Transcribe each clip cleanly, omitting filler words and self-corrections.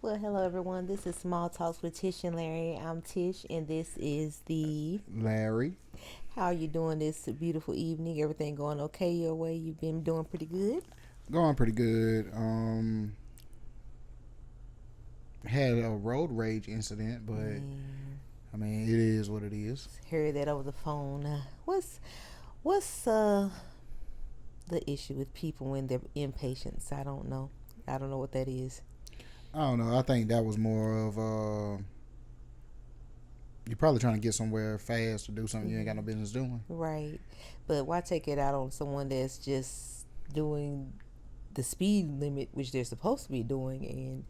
Well, hello everyone. This is Small Talks with Tish and Larry. I'm Tish, and this is the. Larry. How are you doing this beautiful evening? Everything going okay your way? You've been doing pretty good. Going pretty good. Had a road rage incident, but Man, I mean it is what it is. heard that over the phone. What's the issue with people when they're impatient? I don't know. I don't know what that is. I don't know. I think that was more of you're probably trying to get somewhere fast to do something you ain't got no business doing. Right, but why take it out on someone that's just doing the speed limit, which they're supposed to be doing, and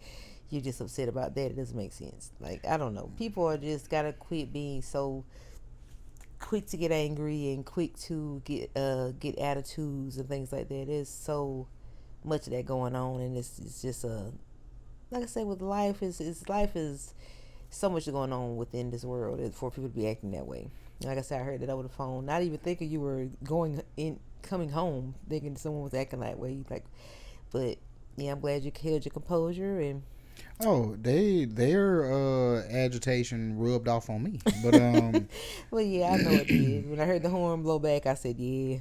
you're just upset about that? It doesn't make sense. Like, I don't know. People are just gotta quit being so quick to get angry and quick to get attitudes and things like that. There's so much of that going on, and it's just like I say, with life is so much going on within this world for people to be acting that way. Like I said, I heard that over the phone. Not even thinking you were coming home, thinking someone was acting that way. Like, but yeah, I'm glad you held your composure and. Oh, their agitation rubbed off on me, but Well, yeah, I know it did. When I heard the horn blow back, I said, yeah.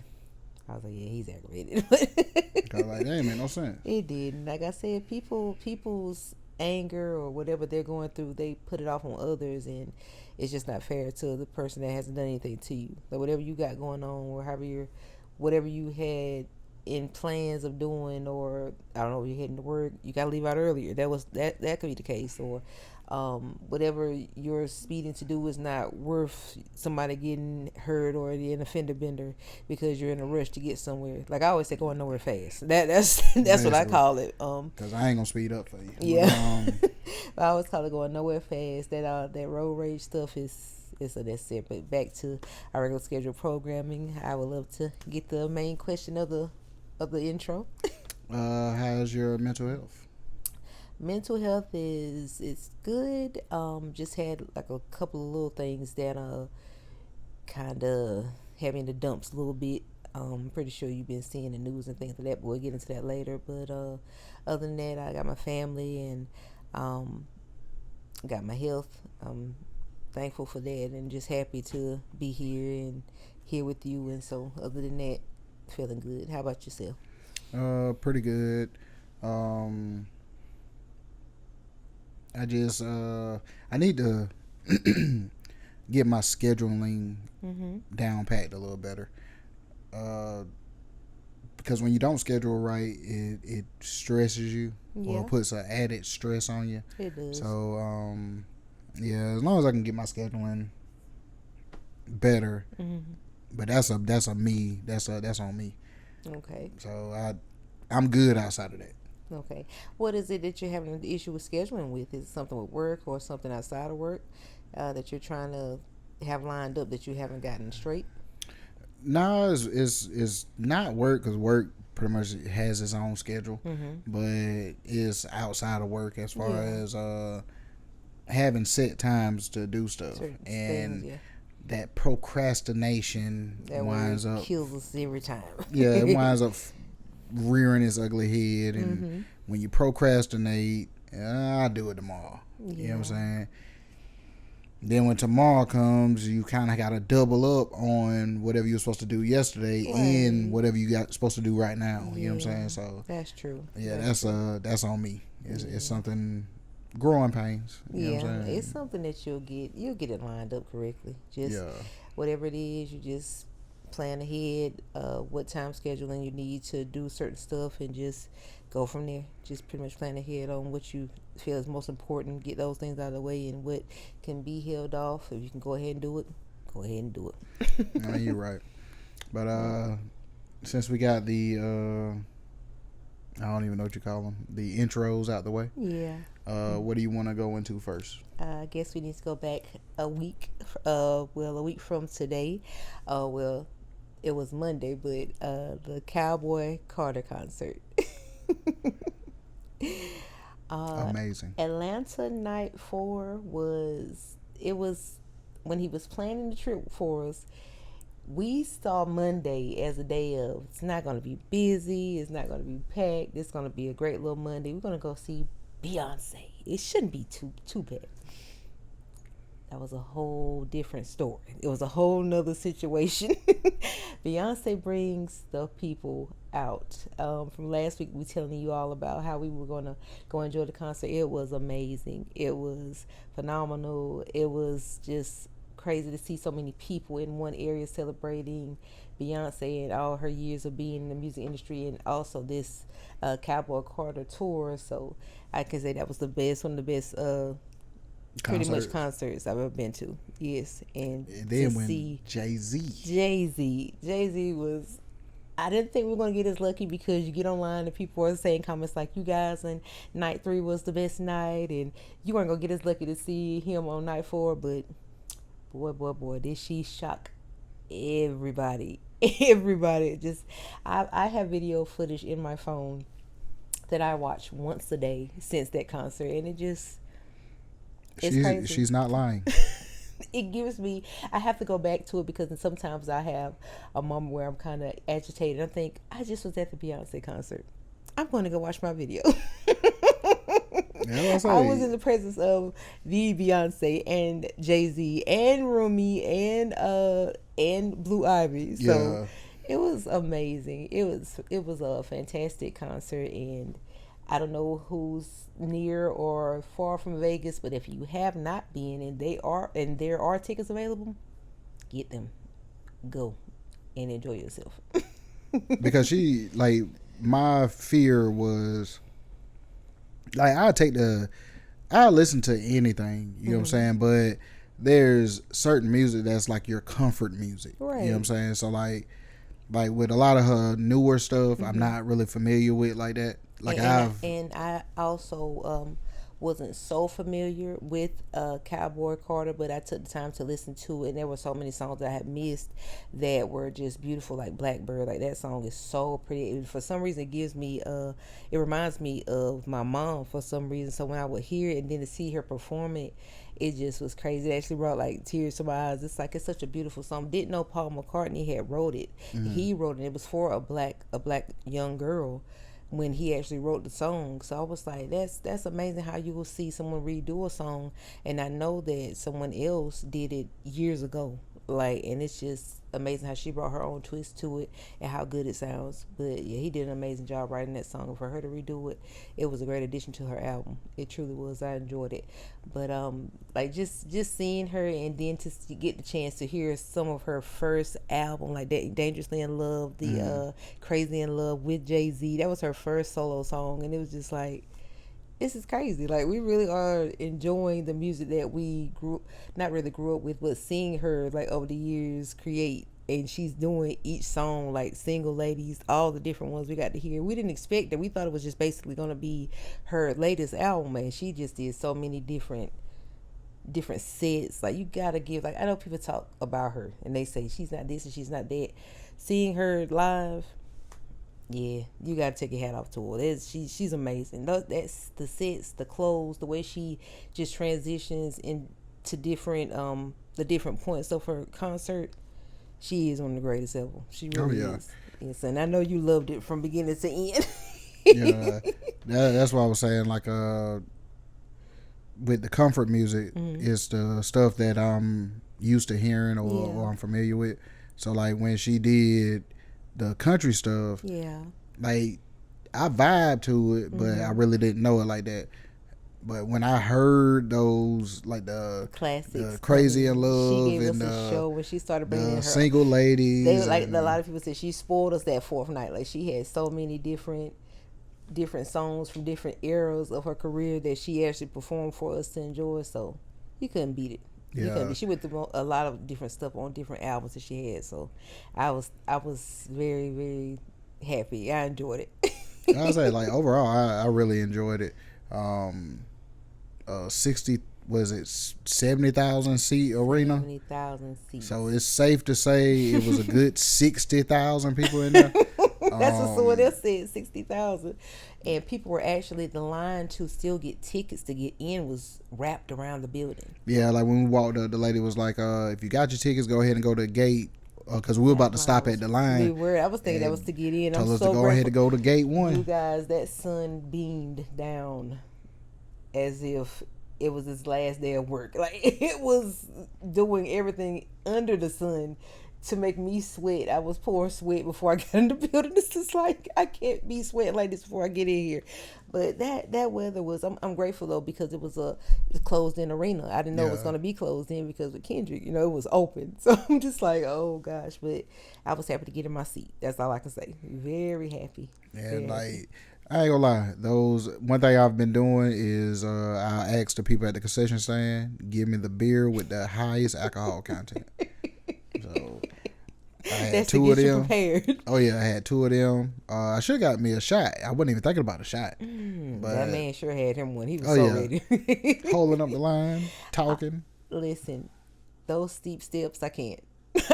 I was like, yeah, he's aggravated. cause like that ain't make no sense. It did. And like I said, people's anger or whatever they're going through, they put it off on others, and it's just not fair to the person that hasn't done anything to you. Like, whatever you got going on, or whatever you had in plans of doing, or I don't know, you're heading to work, you got to leave out earlier. That could be the case, or whatever you're speeding to do is not worth somebody getting hurt or an offender bender because you're in a rush to get somewhere. Like I always say, going nowhere fast. That's what I call it. Cause I ain't gonna speed up for you. Yeah. I always call it going nowhere fast. That road rage stuff is that's it. But back to our regular scheduled programming. I would love to get the main question of the intro. How's your mental health? Mental health is good. Just had like a couple of little things that kind of having the dumps a little bit. I'm pretty sure you've been seeing the news and things like that, but we'll get into that later. But other than that, I got my family and got my health. I'm thankful for that and just happy to be here with you. And so, other than that, feeling good. How about yourself? Pretty good. I just I need to get my scheduling down packed a little better. Because when you don't schedule right, it stresses you or puts an added stress on you. It does. So yeah, as long as I can get my scheduling better, but that's on me. That's on me. Okay. So I'm good outside of that. Okay. What is it that you're having an issue with scheduling with? Is it something with work or something outside of work that you're trying to have lined up that you haven't gotten straight? No, it's not work because work pretty much has its own schedule, but it's outside of work as far as having set times to do stuff. Certain and things, that procrastination that winds up kills us every time. Yeah, it winds up rearing its ugly head, and when you procrastinate, I'll do it tomorrow. You know what I'm saying? Then when tomorrow comes, you kind of got to double up on whatever you were supposed to do yesterday and whatever you got supposed to do right now. You know what I'm saying? So that's true. Yeah, that's on me. It's something, growing pains. You know what I'm saying? It's something that you'll get it lined up correctly. Just whatever it is, you just plan ahead what time scheduling you need to do certain stuff and just go from there. Just pretty much plan ahead on what you feel is most important, get those things out of the way, and what can be held off. If you can go ahead and do it, go ahead and do it. No, you're right. But since we got the I don't even know what you call them, the intros out the way, what do you want to go into first? I guess we need to go back a week from today. It was Monday, but the Cowboy Carter concert. Amazing. Atlanta night 4 was when he was planning the trip for us. We saw Monday as a day of, it's not going to be busy, it's not going to be packed, it's going to be a great little Monday. We're going to go see Beyonce. it shouldn't be too bad. That was a whole different story. It was a whole nother situation. Beyonce brings the people out. From last week, we telling you all about how we were going to go enjoy the concert. It was amazing. It was phenomenal. It was just crazy to see so many people in one area celebrating Beyonce and all her years of being in the music industry, and also this Cowboy Carter tour. So I can say that was the best, one of the best pretty much concerts I've ever been to. Yes. And then when Jay-Z was, I didn't think we were going to get as lucky, because you get online and people are saying comments like, you guys and night 3 was the best night, and you weren't going to get as lucky to see him on night 4. But boy, did she shock everybody. Just I have video footage in my phone that I watch once a day since that concert, and it just, it's crazy. She's not lying. It gives me, I have to go back to it, because sometimes I have a moment where I'm kind of agitated. I think, I just was at the Beyonce concert, I'm going to go watch my video. I was in the presence of the Beyonce and Jay-Z and Rumi and Blue Ivy. So it was amazing. It was a fantastic concert, and I don't know who's near or far from Vegas, but if you have not been and there are tickets available, get them. Go and enjoy yourself. Because she, like, my fear was, like, I listen to anything, you know what I'm saying, but there's certain music that's like your comfort music, right? You know what I'm saying? So like with a lot of her newer stuff, I'm not really familiar with like that. Like I also wasn't so familiar with Cowboy Carter, but I took the time to listen to it, and there were so many songs that I had missed that were just beautiful, like Blackbird. Like, that song is so pretty. For some reason, it reminds me of my mom for some reason. So when I would hear it and then to see her perform it, it just was crazy. It actually brought like tears to my eyes. It's such a beautiful song. Didn't know Paul McCartney had wrote it. He wrote it. It was for a black young girl when he actually wrote the song. So I was like, that's amazing how you will see someone redo a song, and I know that someone else did it years ago. Like, and it's just amazing how she brought her own twist to it and how good it sounds. But yeah, he did an amazing job writing that song. And for her to redo it, it was a great addition to her album. It truly was. I enjoyed it. But like just seeing her, and then to get the chance to hear some of her first album, like that, Dangerously in Love, the Crazy in Love with Jay-Z. That was her first solo song, and it was just like, this is crazy. Like, we really are enjoying the music that we not really grew up with, but seeing her like over the years create, and she's doing each song like Single Ladies, all the different ones we got to hear. We didn't expect that. We thought it was just basically going to be her latest album, and she just did so many different sets. Like, you gotta give, like, I know people talk about her and they say she's not this and she's not that. Seeing her live, yeah, you gotta take your hat off to her. She's amazing. That's the sets, the clothes, the way she just transitions into different the different points of her concert. She is one of the greatest ever. She really is. Yes, and I know you loved it from beginning to end. Yeah, that's what I was saying. Like, with the comfort music, it's the stuff that I'm used to hearing or I'm familiar with. So like when she did the country stuff, like, I vibe to it, but I really didn't know it like that. But when I heard those, like the classics, the Crazy in Love, she gave and us a show when she started bringing in her Single Ladies. They like a lot of people said she spoiled us that fourth night. Like, she had so many different songs from different eras of her career that she actually performed for us to enjoy. So you couldn't beat it. Yeah. She went through a lot of different stuff on different albums that she had. So I was very, very happy. I enjoyed it. I would say, like, overall, I really enjoyed it. 70,000 seat arena. 70,000 seats. So it's safe to say it was a good 60,000 people in there. That's what someone else said, 60,000. And people were actually, the line to still get tickets to get in was wrapped around the building. Yeah, like when we walked up, the lady was like, if you got your tickets, go ahead and go to the gate. Because we were about to stop at the line. We were. I was thinking that was to get in. Told us to go ahead and go to gate 1. You guys, that sun beamed down as if it was his last day of work. Like, it was doing everything under the sun to make me sweat. I was pouring sweat before I got in the building. This is like, I can't be sweating like this before I get in here. But that weather was, I'm grateful though, because it was a closed in arena. I didn't know it was going to be closed in because with Kendrick, it was open. So I'm just like, oh gosh. But I was happy to get in my seat. That's all I can say. Very happy. And like, I ain't gonna lie, one thing I've been doing is I ask the people at the concession stand, give me the beer with the highest alcohol content. So I had That's two to of get you them. prepared. Oh yeah, I had two of them. I should have got me a shot. I wasn't even thinking about a shot. But That man sure had him one. He was ready. Holding up the line, talking. Listen, those steep steps, I can't.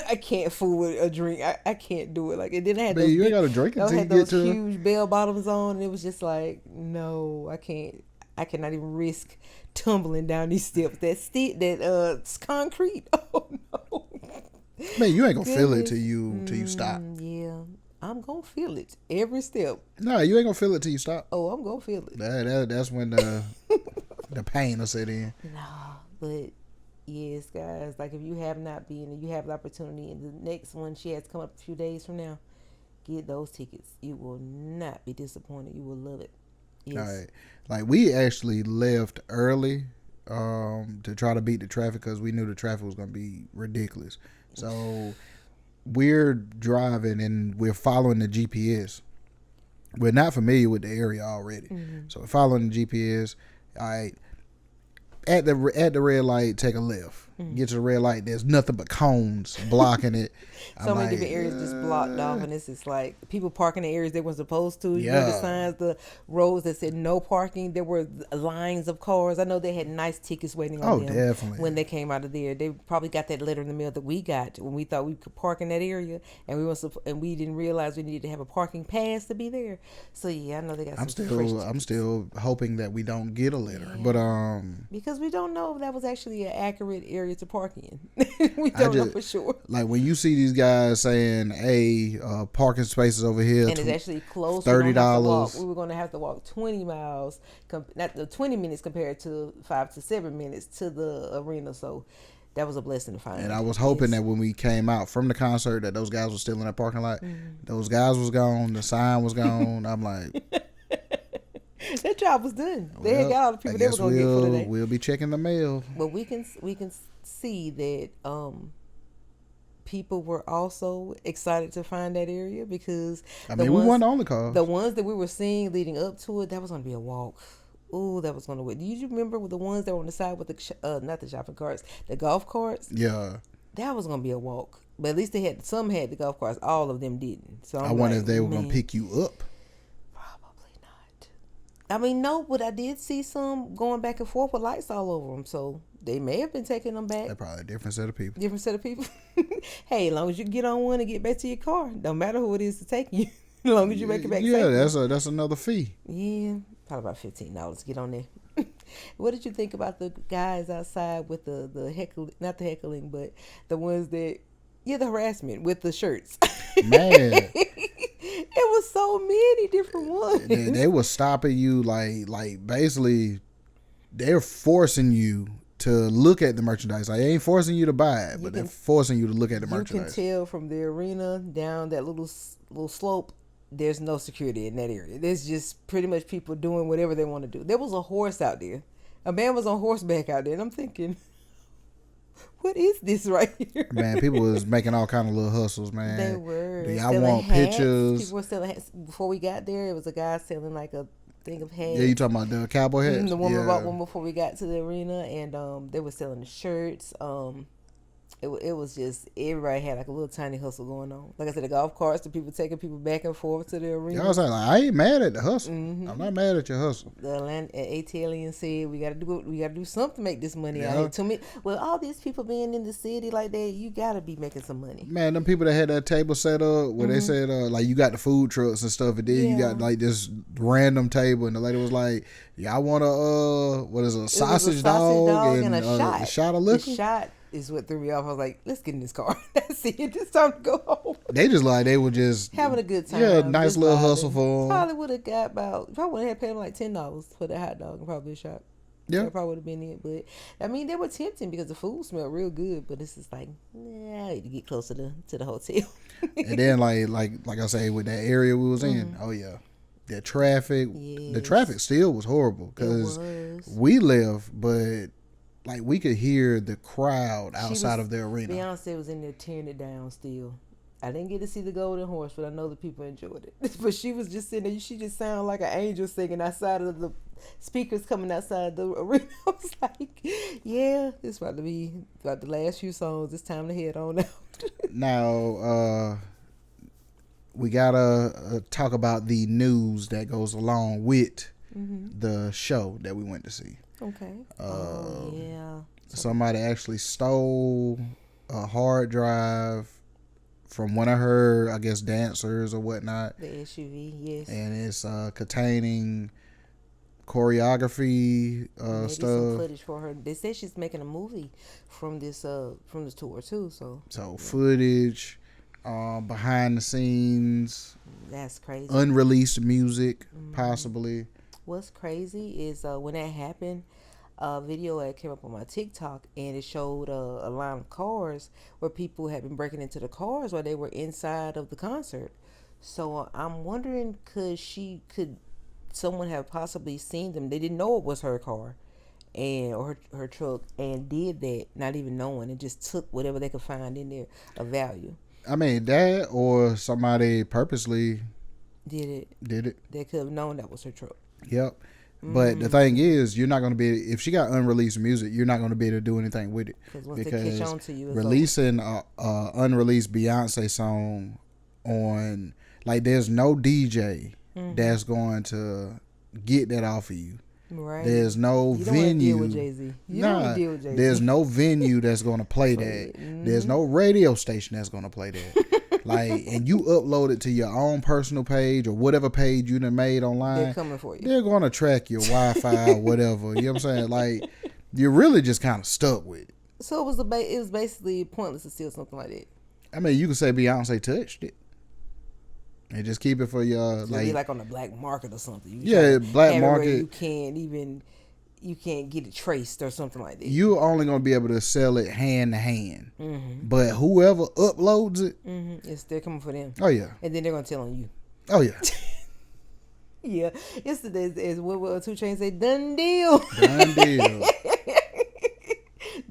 I can't fool with a drink. I can't do it. Like, it didn't have those. You ain't got to drink it until you had get those to huge bell bottoms on, and it was just like, no, I can't. I cannot even risk tumbling down these steps. That's concrete. Oh no. Man, you ain't gonna feel it till you stop. Yeah, I'm gonna feel it every step. No, you ain't gonna feel it till you stop. Oh, I'm gonna feel it. That's when the pain will set in. No, but yes, guys. Like, if you have not been and you have the opportunity, and the next one she has come up a few days from now, get those tickets. You will not be disappointed. You will love it. Yes. All right, like we actually left early to try to beat the traffic because we knew the traffic was gonna be ridiculous. So we're driving and we're following the GPS. We're not familiar with the area already, so we're following the GPS. All right, at the red light, take a left. Get to the red light. There's nothing but cones blocking it. So many different areas just blocked off, and it's like people parking in areas they weren't supposed to. You know, the signs, the roads that said no parking. There were lines of cars. I know they had nice tickets waiting on them. Definitely. When they came out of there, they probably got that letter in the mail that we got when we thought we could park in that area, and we didn't realize we needed to have a parking pass to be there. So yeah, I know they got. I'm still hoping that we don't get a letter, but because we don't know if that was actually an accurate area to park in. We don't know for sure. Like when you see these guys saying, "Hey, parking spaces over here," and it's actually close. $30. We were going to have to walk 20 miles, not the 20 minutes compared to 5 to 7 minutes to the arena. So that was a blessing to find. And I was hoping that when we came out from the concert, that those guys were still in that parking lot. Those guys was gone. The sign was gone. I'm like. That job was done. They had got all the people they were going to get for today. We'll be checking the mail. But we can see that people were also excited to find that area because we weren't the only cars. The ones that we were seeing leading up to it, that was going to be a walk. Ooh, that was going to wait. Do you remember the ones that were on the side with the not the shopping carts, the golf carts? Yeah. That was going to be a walk. But at least some had the golf carts. All of them didn't. So I wonder if they were going to pick you up. I mean, no, but I did see some going back and forth with lights all over them. So they may have been taking them back. They're probably a different set of people. Hey, as long as you get on one and get back to your car, no matter who it is to take you, as long as you make it back. Yeah, that's another fee. Yeah, probably about $15 to get on there. What did you think about the guys outside with the heckling, not the heckling, but the ones that, the harassment with the shirts? Man. It was so many different ones. They were stopping you like basically they're forcing you to look at the merchandise. Like, they ain't forcing you to buy it, but they're forcing you to look at the merchandise. You can tell from the arena down that little slope, there's no security in that area. There's just pretty much people doing whatever they want to do. There was a horse out there. A man was on horseback out there, and I'm thinking, what is this right here? Man, people was making all kind of little hustles, man. They were. Do y'all want hats? Pictures? People were selling hats. Before we got there, it was a guy selling like a thing of hats. Yeah, you talking about the cowboy hats? The woman bought one before we got to the arena, and they were selling the shirts. It was just, everybody had like a little tiny hustle going on. Like I said, the golf carts, the people taking people back and forth to the arena. I was like, I ain't mad at the hustle. I'm not mad at your hustle. The ATLian said, we gotta do something to make this money out here. To me, with all these people being in the city like that, you gotta be making some money. Man, them people that had that table set up where they said like you got the food trucks and stuff, and then you got like this random table, and the lady was like, y'all want a sausage dog and a shot of liquor? The shot is what threw me off. I was like, let's get in this car. That's it. It's time to go home. They were just having a good time. Yeah, nice little hustle for them. Probably would have got probably would have paid them like $10 for that hot dog and probably a shot. Yeah. That probably would have been it. But I mean, they were tempting because the food smelled real good. But it's just like, nah, I need to get closer to the hotel. And then like I say, with that area we was in, oh yeah, the traffic Yes, still was horrible it because was. we left, but like we could hear the crowd She outside was of the arena. Beyonce was in there tearing it down still. I didn't get to see the golden horse, but I know the people enjoyed it. But she was just sitting there. She just sounded like an angel singing outside of the speakers coming outside the arena. I was like, yeah, it's about to be about the last few songs. It's time to head on out. Now, we gotta talk about the news that goes along with the show that we went to see. Okay. Oh, yeah. Somebody actually stole a hard drive from one of her, I guess, dancers or whatnot. The SUV, yes. And it's containing choreography Maybe stuff. some footage for her. They say she's making a movie from this tour too. So Footage, behind the scenes, that's crazy. unreleased music, possibly. What's crazy is when that happened, a video that came up on my TikTok, and it showed a line of cars where people had been breaking into the cars while they were inside of the concert. So I'm wondering, could someone have possibly seen them? They didn't know it was her car or her truck, and did that not even knowing, and just took whatever they could find in there of value. I mean, that or somebody purposely Did it? They could have known that was her truck. Yep. But the thing is, you're not going to be, if she got unreleased music, you're not going to be able to do anything with it. Once they catch on to you, releasing a unreleased Beyonce song on, like, there's no DJ that's going to get that off of you. Right. There's no you venue. Don't deal with Jay-Z. Deal with Jay-Z. There's no venue that's going to play that. There's no radio station that's going to play that. Like, and you upload it to your own personal page or whatever page you done made online. They're coming for you. They're going to track your Wi-Fi or whatever. You know what I'm saying? Like, you're really just kind of stuck with it. So it was basically pointless to steal something like that. I mean, you could say Beyonce touched it. And just keep it for your, so like on the black market or something. Black market. You can't get it traced or something like that. You're only going to be able to sell it hand to hand. But whoever uploads it, they're coming for them. Oh, yeah. And then they're going to tell on you. Oh, yeah. Yeah. It's what 2 Chainz say, done deal. Done deal.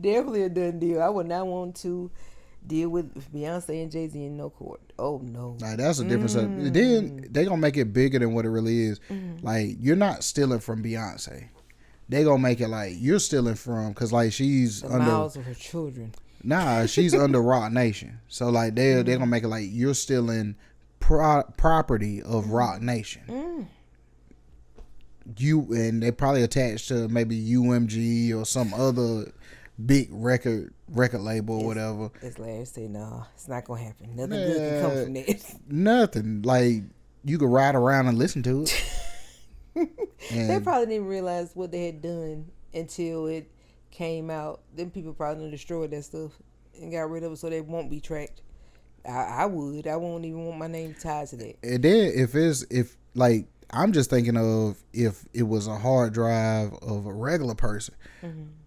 Definitely a done deal. I would not want to deal with Beyonce and Jay-Z in no court. Oh, no. Like, that's a difference. Then they going to make it bigger than what it really is. Like, you're not stealing from Beyonce. They gonna make it like you're stealing from, cause like she's the under mouths of her children. Nah, she's under Rock Nation. So like they're gonna make it like you're stealing property of Rock Nation. And they probably attached to maybe UMG or some other big record label or whatever. As Larry said, no, it's not gonna happen. Nothing good can come from that. Nothing. Like you could ride around and listen to it. They probably didn't realize what they had done until it came out. Then people probably destroyed that stuff and got rid of it so they won't be tracked. I would. I won't even want my name tied to that. And then if I'm just thinking of if it was a hard drive of a regular person,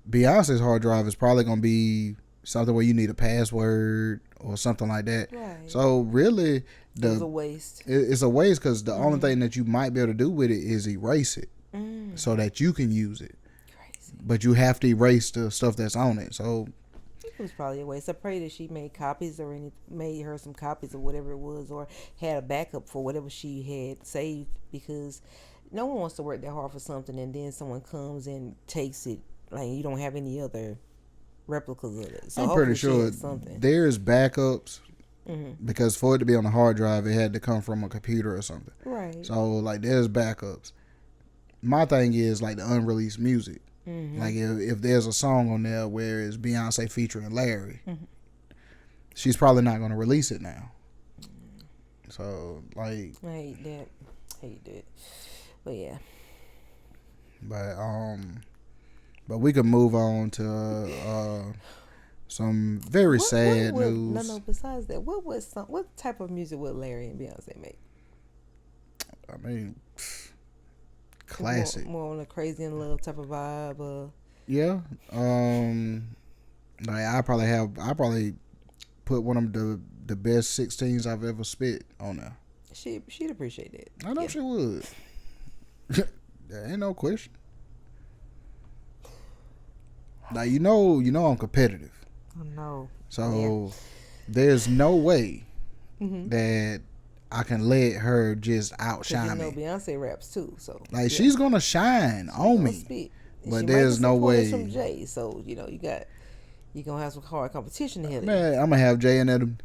Beyonce's hard drive is probably gonna be something where you need a password or something like that. Right. So really, it's a waste. It's a waste because the only thing that you might be able to do with it is erase it so that you can use it. Crazy. But you have to erase the stuff that's on it. So it was probably a waste. I pray that she made copies or made her some copies of whatever it was, or had a backup for whatever she had saved, because no one wants to work that hard for something and then someone comes and takes it. Like, you don't have any other replicas of it. So I'm pretty sure there's backups because for it to be on a hard drive, it had to come from a computer or something. Right. So like there's backups. My thing is like the unreleased music. Like if there's a song on there where it's Beyonce featuring Larry, she's probably not going to release it now. So like I hate that. But yeah. But we could move on to some very sad news. No. Besides that, what type of music would Larry and Beyonce make? I mean, classic. More on a crazy in love type of vibe. Yeah. Like I probably put one of the best 16s I've ever spit on there. She'd appreciate that. I know she would. There ain't no question. Like you know I'm competitive. I know. So there's no way that I can let her just outshine me. Beyonce raps too, so like she's gonna shine on me. Spit. But there's no way. From Jay, so you're gonna have some hard competition ahead of you. Man, I'm gonna have Jay and Adam.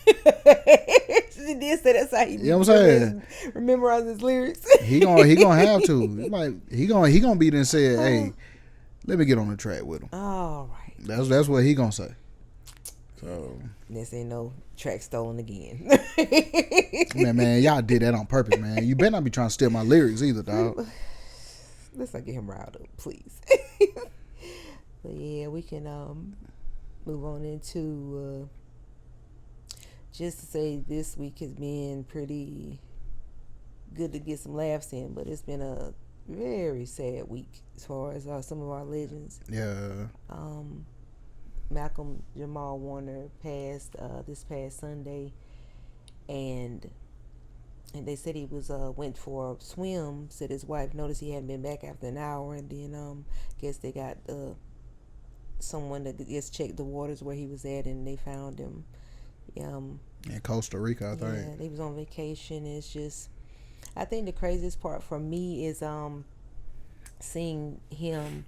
She did say that's how he. You know what I'm saying? Memorize his lyrics. he gonna have to. Like he gonna be there and say, "Hey, let me get on the track with him." All right. That's what he gonna say. So this ain't no track stolen again. man, y'all did that on purpose, man. You better not be trying to steal my lyrics either, dog. Let's not get him riled up, please. But yeah, we can move on into just to say this week has been pretty good to get some laughs in, but it's been a very sad week as far as some of our legends. Yeah. Malcolm Jamal Warner passed this past Sunday, and they said he was went for a swim. Said his wife noticed he hadn't been back after an hour, and then guess they got someone to just check the waters where he was at, and they found him. In Costa Rica, I think. Yeah, he was on vacation. It's just, I think the craziest part for me is seeing him.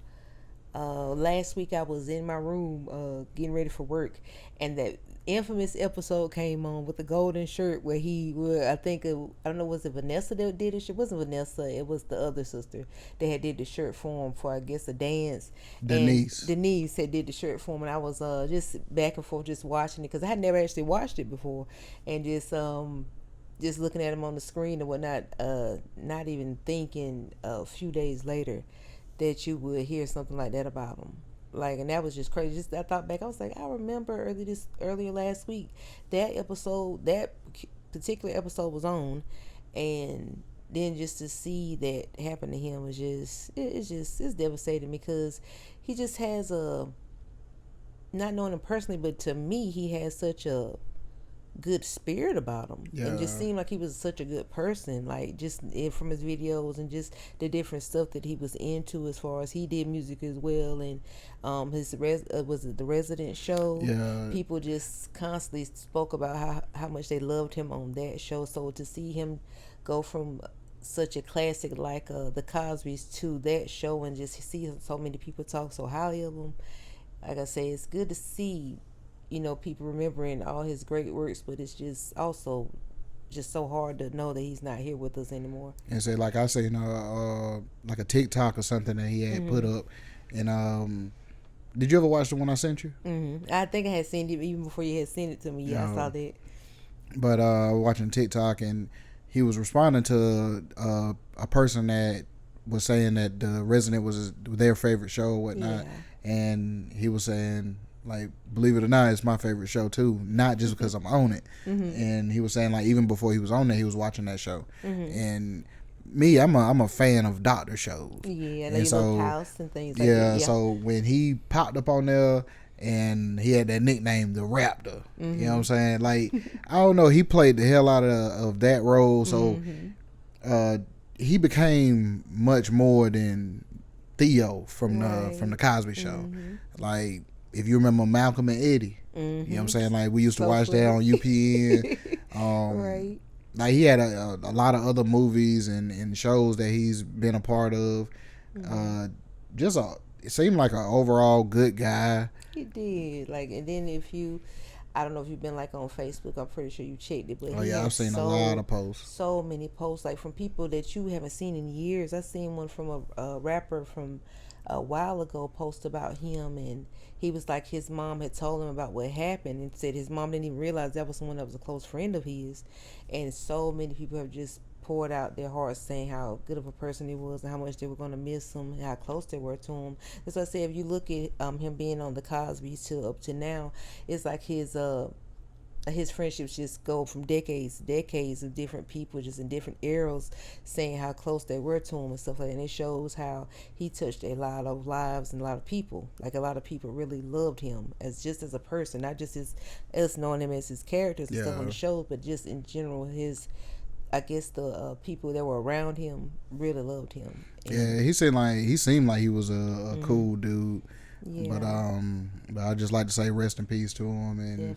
Last week I was in my room getting ready for work, and that infamous episode came on with the golden shirt where he would, I don't know, was it Vanessa that did it? It wasn't Vanessa, it was the other sister that had did the shirt for him for, I guess, a dance. Denise had did the shirt for him, and I was just back and forth just watching it because I had never actually watched it before, and just looking at him on the screen and whatnot, not even thinking a few days later that you would hear something like that about him. Like, and that was just crazy. Just I thought back, I was like, I remember earlier last week that particular episode was on, and then just to see that happen to him was it's devastating because he just has not knowing him personally, but to me he has such a good spirit about him, and just seemed like he was such a good person, like just from his videos and just the different stuff that he was into as far as he did music as well, and his was it the Resident show? People just constantly spoke about how much they loved him on that show. So to see him go from such a classic like the Cosby's to that show, and just see so many people talk so highly of him, like I say, it's good to see people remembering all his great works, but it's just also just so hard to know that he's not here with us anymore. And say, like I say, like a TikTok or something that he had put up, and did you ever watch the one I sent you? I think I had seen it even before you had sent it to me. Yeah, I saw that. But watching TikTok, and he was responding to a person that was saying that the Resident was their favorite show or whatnot, and he was saying, like, believe it or not, it's my favorite show too, not just because I'm on it. And he was saying, like, even before he was on there, he was watching that show. And me, I'm a fan of doctor shows. Yeah, and so House and things like that. Yeah, so when he popped up on there and he had that nickname, the Raptor, you know what I'm saying? Like, I don't know, he played the hell out of that role. So he became much more than Theo from the Cosby Show. Like, if you remember Malcolm and Eddie, you know what I'm saying? Like, we used to watch that on UPN. Right. Like, he had a lot of other movies and shows that he's been a part of. It seemed like an overall good guy. He did. Like, and then I don't know if you've been like on Facebook, I'm pretty sure you checked it, but I've seen a lot of posts. So many posts, like from people that you haven't seen in years. I seen one from a rapper from a while ago post about him, and he was like, his mom had told him about what happened, and said his mom didn't even realize that was someone that was a close friend of his. And so many people have just poured out their hearts saying how good of a person he was and how much they were going to miss him and how close they were to him. As I said, if you look at him being on the Cosby's till up to now, it's like his his friendships just go from decades to decades of different people just in different eras saying how close they were to him and stuff like that. And it shows how he touched a lot of lives and a lot of people. Like a lot of people really loved him as a person, not just as us knowing him as his characters and stuff on the show, but just in general his, I guess the people that were around him really loved him. And he seemed like he was a cool dude. Yeah. But I just like to say rest in peace to him and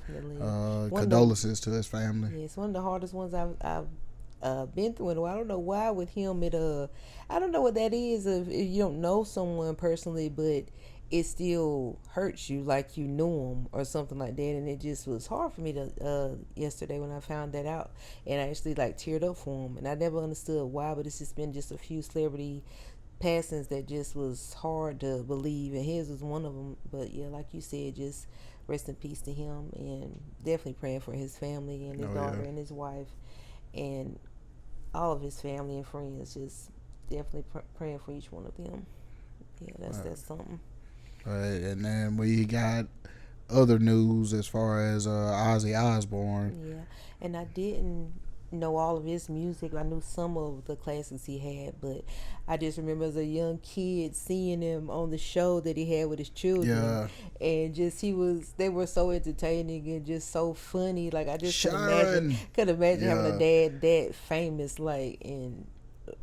condolences to his family. Yeah, it's one of the hardest ones I've been through in a while. I don't know why with him I don't know what that is if you don't know someone personally, but it still hurts you like you knew him or something like that. And it just was hard for me to yesterday when I found that out, and I actually like teared up for him, and I never understood why, but it's just been just a few celebrity passings that just was hard to believe, and his was one of them. But yeah, like you said, just rest in peace to him, and definitely praying for his family and his daughter and his wife and all of his family and friends. Just definitely praying for each one of them. Yeah, that's something. Right, and then we got other news as far as Ozzy Osbourne. Yeah, and I didn't know all of his music. I knew some of the classics he had, but I just remember as a young kid seeing him on the show that he had with his children, and just they were so entertaining and just so funny. Like I just could imagine having a dad that famous, like, and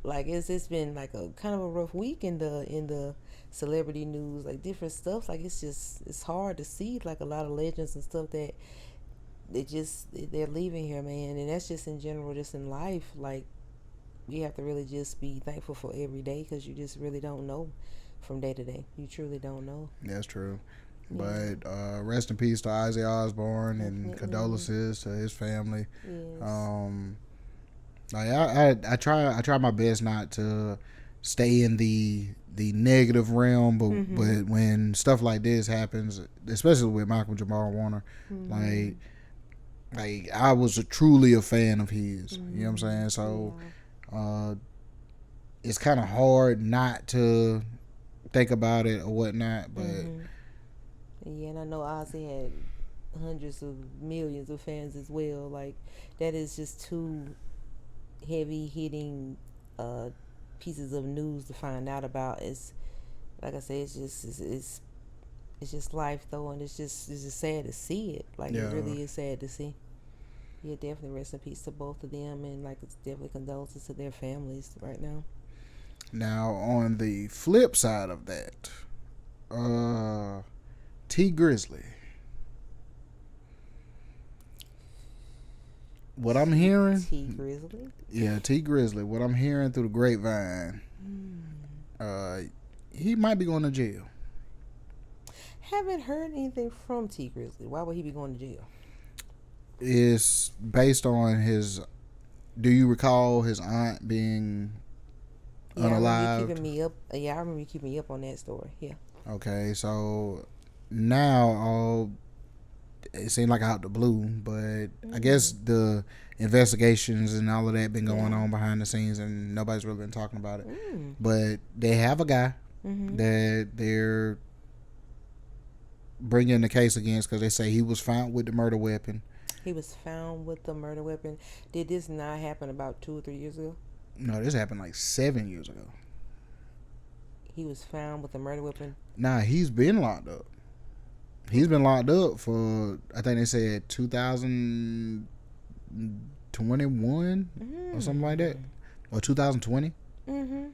like it's been like a kind of a rough week in the celebrity news, like different stuff. Like it's hard to see like a lot of legends and stuff that they're leaving here, man. And that's just in general, just in life. Like we have to really just be thankful for every day, because you just really don't know from day to day. You truly don't know. That's true. But rest in peace to Ozzy Osbourne, and condolences to his family. Yes. I try my best not to stay in the negative realm, but when stuff like this happens, especially with Malcolm Jamal Warner, like I was truly a fan of his. You know what I'm saying? So it's kind of hard not to think about it or whatnot. But yeah, and I know Ozzy had hundreds of millions of fans as well. Like that is just two heavy hitting pieces of news to find out about. It's like I say, it's just life though, and it's just sad to see it. Like it really is sad to see. Yeah, definitely rest in peace to both of them, and like it's definitely condolences to their families right now. Now on the flip side of that, Tee Grizzly. What I'm hearing, Tee Grizzly. Yeah, Tee Grizzly. What I'm hearing through the grapevine, he might be going to jail. Haven't heard anything from Tee Grizzly. Why would he be going to jail? It's based on his. Do you recall his aunt being unalived? I remember you keeping me up. Yeah, I remember you keeping me up on that story. Yeah. Okay, so now it seemed like out the blue, but I guess the investigations and all of that been going on behind the scenes, and nobody's really been talking about it. But they have a guy that they're bringing the case against, because they say he was found with the murder weapon. He was found with the murder weapon. Did this not happen about 2 or 3 years ago? No, this happened like 7 years ago. He was found with the murder weapon? Nah, he's been locked up. He's been locked up for, I think they said 2021 or something like that. Or 2020. I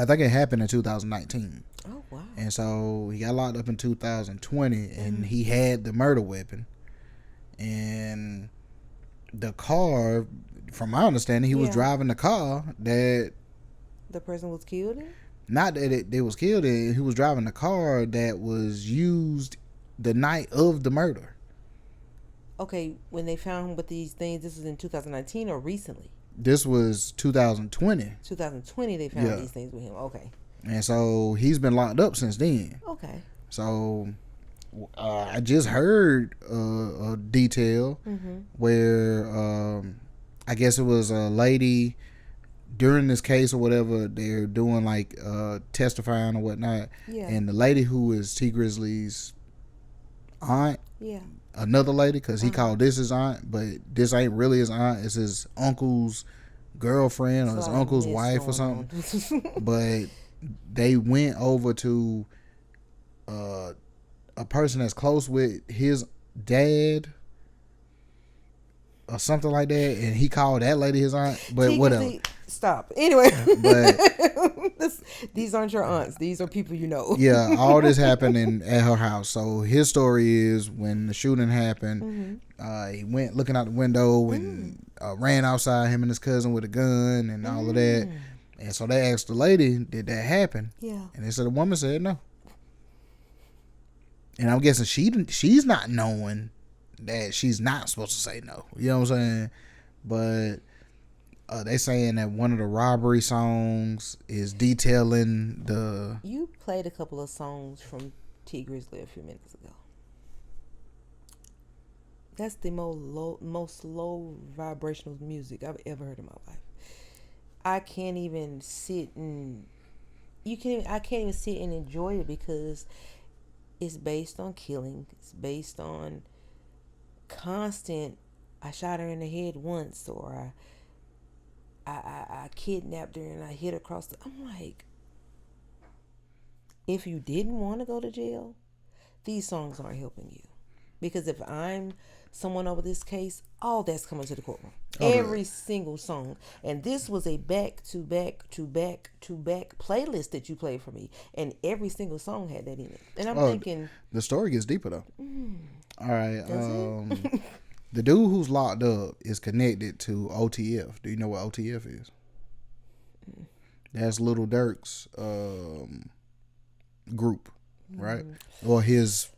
think it happened in 2019. Oh, wow. And so he got locked up in 2020, and he had the murder weapon. And the car, from my understanding, he was driving the car that the person was killed in? Not that they was killed in. He was driving the car that was used the night of the murder. Okay, when they found him with these things, this was in 2019 or recently? This was 2020. 2020 they found these things with him. Okay. And so he's been locked up since then. Okay. So I just heard a detail where I guess it was a lady during this case or whatever. They're doing like testifying or whatnot, and the lady who is Tee Grizzly's aunt, another lady because he called this his aunt, but this ain't really his aunt. It's his uncle's girlfriend or his uncle's wife or something. But they went over to a person that's close with his dad or something like that, and he called that lady his aunt. But whatever. Stop. Anyway, but these aren't your aunts. These are people you know. Yeah, all this happened at her house. So his story is when the shooting happened, he went looking out the window and ran outside, him and his cousin with a gun and all of that. And so they asked the lady, did that happen? Yeah. And they said the woman said no. And I'm guessing she's not knowing that she's not supposed to say no. You know what I'm saying? But they saying that one of the robbery songs is detailing the... You played a couple of songs from Tee Grizzly a few minutes ago. That's the most low vibrational music I've ever heard in my life. I can't even sit and... I can't even sit and enjoy it because it's based on killing. It's based on constant, I shot her in the head once, or I kidnapped her and I hit her across the... I'm like, if you didn't want to go to jail, these songs aren't helping you. Because if I'm someone over this case, all that's coming to the courtroom. Every single song. And this was a back-to-back playlist that you played for me. And every single song had that in it. And I'm thinking... The story gets deeper, though. All right. The dude who's locked up is connected to OTF. Do you know what OTF is? That's Lil Durk's group, right? Or his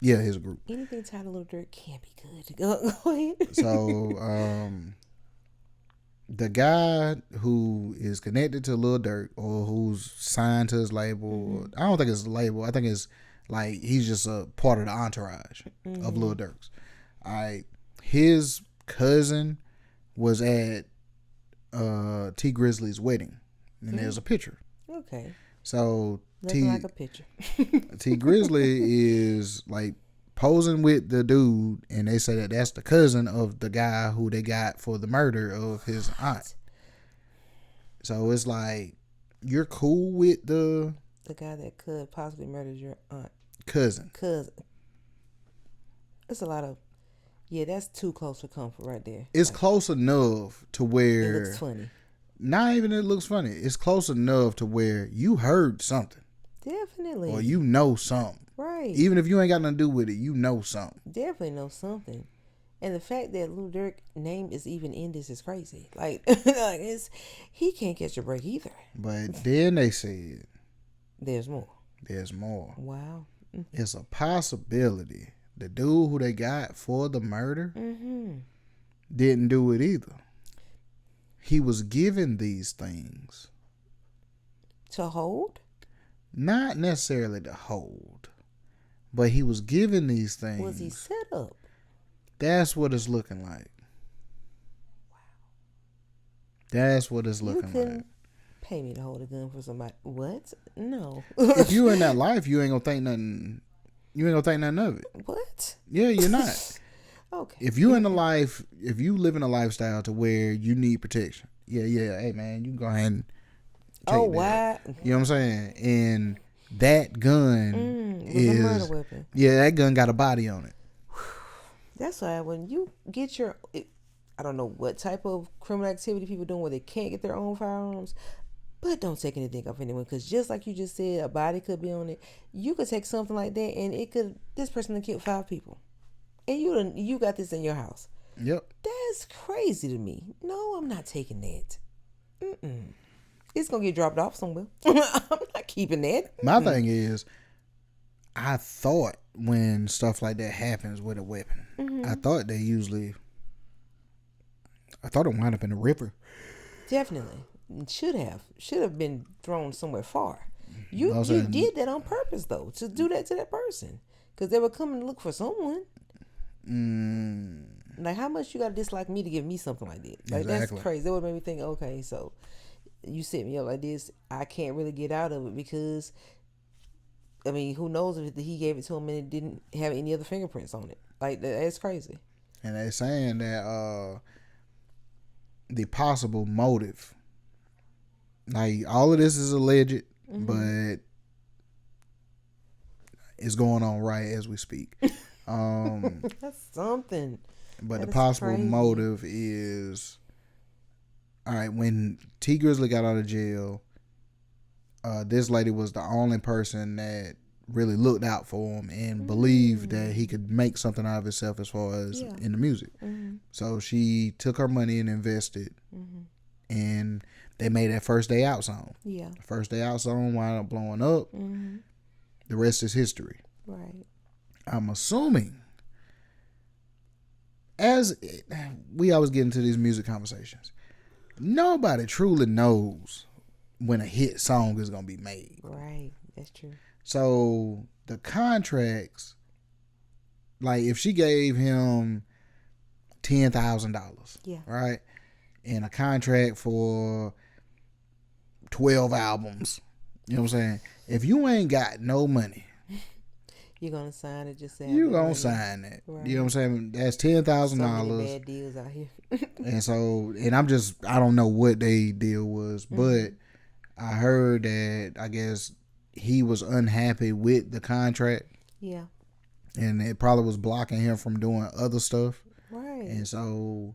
group. Anything tied to Lil Durk can't be good. Go ahead. So, the guy who is connected to Lil Durk or who's signed to his label, I don't think it's a label. I think it's like he's just a part of the entourage of Lil Durk's. His cousin was at Tee Grizzly's wedding, and there's a picture. Okay. So Looking like a picture. Tee Grizzly is like posing with the dude, and they say that that's the cousin of the guy who they got for the murder of his aunt. So it's like you're cool with the guy that could possibly murder your aunt. Cousin. It's a lot of... Yeah, that's too close for comfort right there. It's close enough to where... It looks funny. Not even it looks funny. It's close enough to where you heard something. Definitely. Or you know something. Right. Even if you ain't got nothing to do with it, you know something. Definitely know something. And the fact that Lil Durk's name is even in this is crazy. Like he can't catch a break either. But then they said... There's more. Wow. It's a possibility the dude who they got for the murder didn't do it either. He was given these things. To hold? Not necessarily to hold. But he was given these things. Was he set up? That's what it's looking like. Wow. That's what it's looking like. Pay me to hold a gun for somebody. What? No. If you in that life, you ain't gonna think nothing. You ain't gonna think nothing of it. What? Yeah, you're not. Okay. If you live in a lifestyle to where you need protection, yeah. Hey man, you can go ahead and take that. Why? You know what I'm saying? And that gun is a murder weapon. Yeah, that gun got a body on it. That's why when you get I don't know what type of criminal activity people doing where they can't get their own firearms, but don't take anything off anyone, because just like you just said, a body could be on it. You could take something like that and this person could kill 5 people, and you got this in your house. Yep. That's crazy to me. No, I'm not taking that. It's gonna get dropped off somewhere. I'm not keeping that. My thing is, I thought when stuff like that happens with a weapon, I thought it wound up in the river. Definitely. Should have been thrown somewhere far. You did that on purpose, though, to do that to that person, because they were coming to look for someone. Like, how much you got to dislike me to give me something like that? Like, That's crazy. That would make me think, okay, so you set me up like this, I can't really get out of it because I mean, who knows if he gave it to him and it didn't have any other fingerprints on it? Like, that's crazy. And they're saying that the possible motive, like all of this is alleged, but it's going on right as we speak. That's something. But That the is possible crazy. motive is, all right, when Tee Grizzly got out of jail, this lady was the only person that really looked out for him and believed that he could make something out of himself as far as in the music. So she took her money and invested, and they made that First Day Out song. Yeah. First Day Out song wound up blowing up. The rest is history. Right. I'm assuming, as we always get into these music conversations, nobody truly knows when a hit song is going to be made. Right. That's true. So the contracts, like if she gave him $10,000, Yeah. right, and a contract for 12 albums, you know what I'm saying? If you ain't got no money, you're gonna sign it. Just say you gonna sign it. Right. You know what I'm saying? That's So $10,000. many bad deals out here. And so, and I don't know what they deal was, but I heard that I guess he was unhappy with the contract, Yeah. and it probably was blocking him from doing other stuff. Right. And so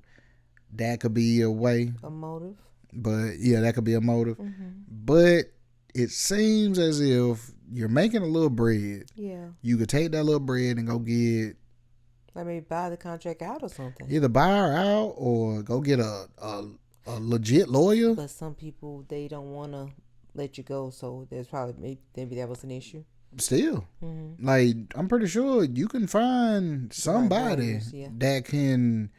that could be a way. A motive. But yeah, that could be a motive. But it seems as if you're making a little bread. Yeah. You could take that little bread and go get, Like maybe buy the contract out or something. either buy her out or go get a legit lawyer. But some people, they don't want to let you go, so there's probably maybe that was an issue. Still, like I'm pretty sure you can find somebody lawyers, yeah. that can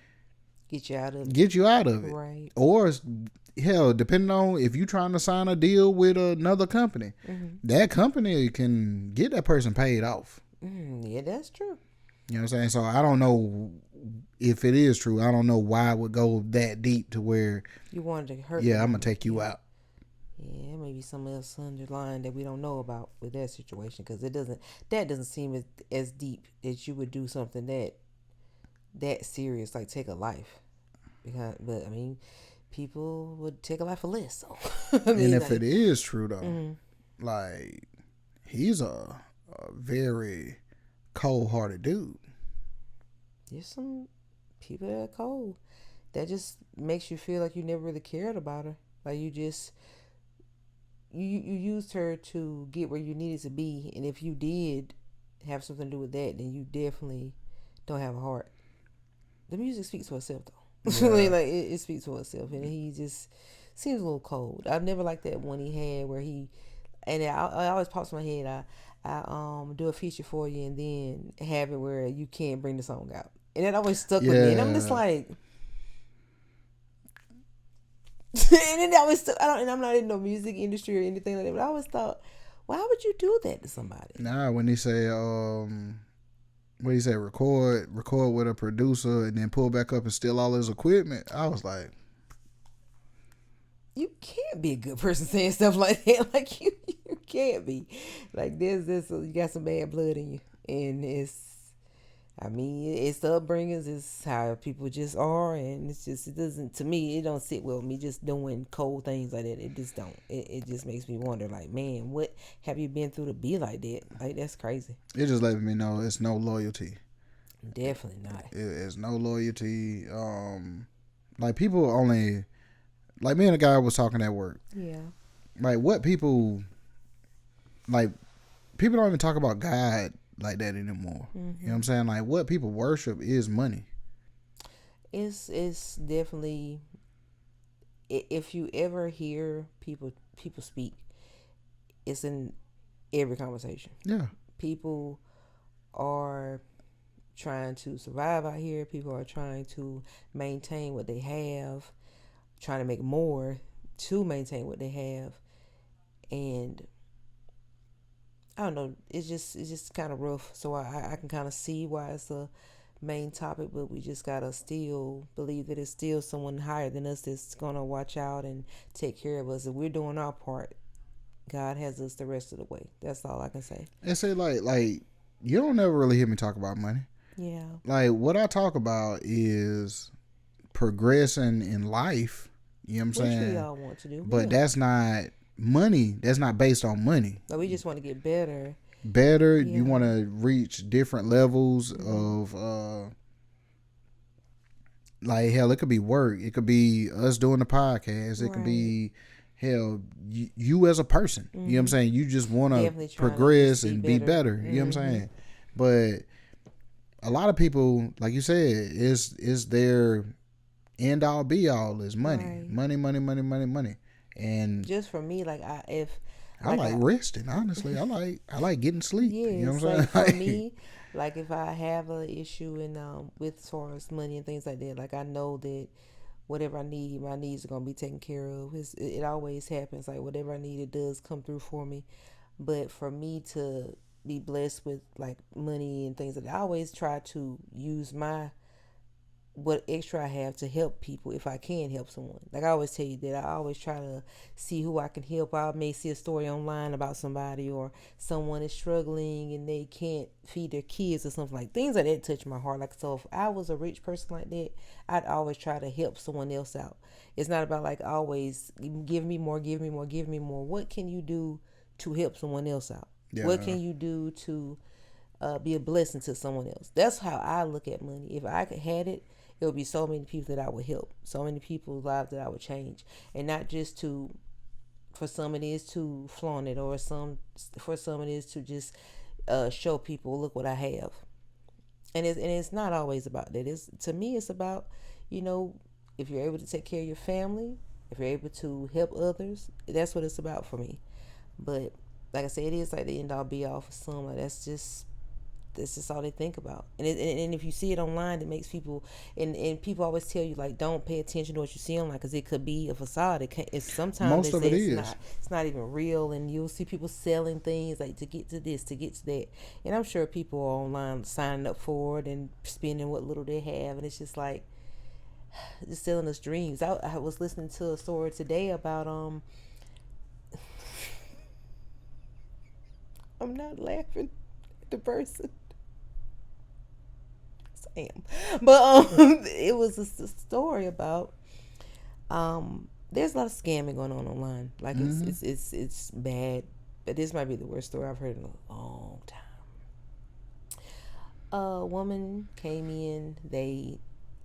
Get you out of it. get you out of it. Right. Or hell, depending on if you're trying to sign a deal with another company, that company can get that person paid off. Yeah, that's true. You know what I'm saying? So I don't know if it is true. I don't know why it would go that deep to where, You wanted to hurt. yeah, them. I'm gonna take you out. Yeah, maybe something else underlying that we don't know about with that situation, because that doesn't seem as deep that you would do something that serious, like take a life. But I mean, people would take a life for less. So I mean, And if like, it is true though, like he's a very cold-hearted dude. there's some people that are cold. That just makes you feel like you never really cared about her. Like you just you used her to get where you needed to be, and if you did have something to do with that, then you definitely don't have a heart. The music speaks for itself, though. Yeah. Like it speaks for itself, and he just seems a little cold. I've never liked that one he had where he, and I always pops in my head. I do a feature for you, and then have it where you can't bring the song out, and that always stuck with me. And I'm just like. And then I always, and I'm not in no music industry or anything like that, but I always thought, why would you do that to somebody? Nah, when he say what he say, record with a producer and then pull back up and steal all his equipment, I was like, You can't be a good person saying stuff like that. Like you can't be. Like there's this, you got some bad blood in you, and it's the upbringings, it's how people just are, and it doesn't, to me, it don't sit well with me just doing cold things like that. It just don't. It just makes me wonder, like, man, what have you been through to be like that? Like, that's crazy. it just let me know it's no loyalty. Definitely not. It's no loyalty. Like people only, like me and a guy was talking at work. Yeah. Like what people, like people don't even talk about God like that anymore. You know what I'm saying? Like what people worship is money. It's definitely, if you ever hear people speak, it's in every conversation. Yeah. People are trying to survive out here. People are trying to maintain what they have, trying to make more to maintain what they have, and I don't know. It's just kind of rough. So I can kind of see why it's a main topic, but we just gotta still believe that it's still someone higher than us that's gonna watch out and take care of us. If we're doing our part, God has us the rest of the way. That's all I can say. And say like you don't never really hear me talk about money. Yeah. Like what I talk about is progressing in life. You know what I'm saying? Which we all want to do. But that's not money. That's not based on money. No, we just want to get better. Better. Yeah. You want to reach different levels of like hell. It could be work. It could be us doing the podcast. It could be hell you as a person. You know what I'm saying? You just want to progress and be better. You know what I'm saying? But a lot of people, like you said, is their end all be all is money. Money. And just for me, like I like resting, honestly. I like getting sleep. Yeah, you know what I'm saying? Like for me, like if I have an issue with as far as money and things like that, like I know that whatever I need, my needs are gonna be taken care of. It always happens. Like whatever I need, it does come through for me. But for me to be blessed with like money and things like that, I always try to use what extra I have to help people if I can help someone. Like I always tell you that I always try to see who I can help. I may see a story online about somebody or someone is struggling and they can't feed their kids or something like things like that touch my heart. Like so if I was a rich person like that, I'd always try to help someone else out. It's not about like always give me more. What can you do to help someone else out? Yeah. What can you do to be a blessing to someone else? That's how I look at money. If I had it, it would be so many people that I would help, so many people's lives that I would change, and not just for some it is to flaunt it, or for some it is to just show people, look what I have, and it's not always about that. To me, it's about, if you're able to take care of your family, if you're able to help others, that's what it's about for me. But like I said, it is like the end all be all for some. Like that's just all they think about. And if you see it online, it makes people, and people always tell you like, don't pay attention to what you see online because it could be a facade. It's sometimes most of it is. It's not even real, and you'll see people selling things like to get to this, to get to that. And I'm sure people are online signing up for it and spending what little they have, and it's just like just selling us dreams. I was listening to a story today about I'm not laughing at the person. I am. But it was a story about there's a lot of scamming going on online. Like it's bad. But this might be the worst story I've heard in a long time. A woman came in,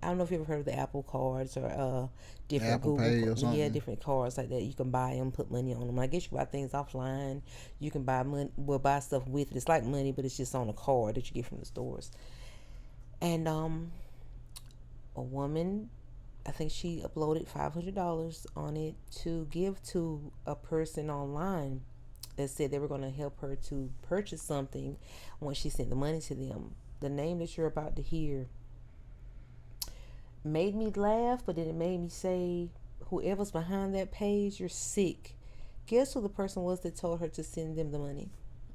I don't know if you ever heard of the Apple cards or different Apple Google Pay or something. Yeah, different cards like that. You can buy them, put money on them. I guess you can buy things offline. You can buy buy stuff with it. It's like money, but it's just on a card that you get from the stores. And a woman, I think she uploaded $500 on it to give to a person online that said they were going to help her to purchase something when she sent the money to them. The name that you're about to hear made me laugh, but then it made me say, whoever's behind that page, you're sick. Guess who the person was that told her to send them the money?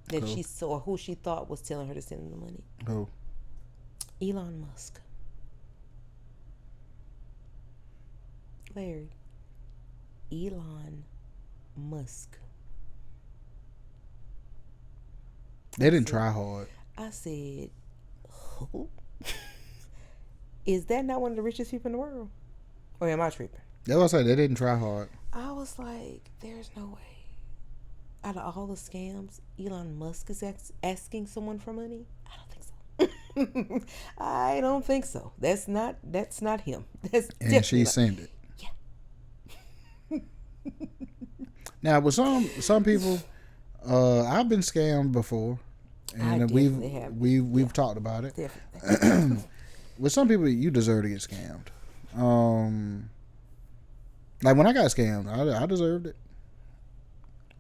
That she saw, who she thought was telling her to send them the money. Who? Elon Musk. Larry. Elon Musk. They didn't try hard. I said, who? Is that not one of the richest people in the world? Or am I tripping? That's what I said. They didn't try hard. I was like, there's no way. Out of all the scams, Elon Musk is asking someone for money? I don't think so. I don't think so. That's not him. And she sent it. Yeah. Now, with some people, I've been scammed before, and we've talked about it. Definitely. With some people, you deserve to get scammed. Like when I got scammed, I deserved it.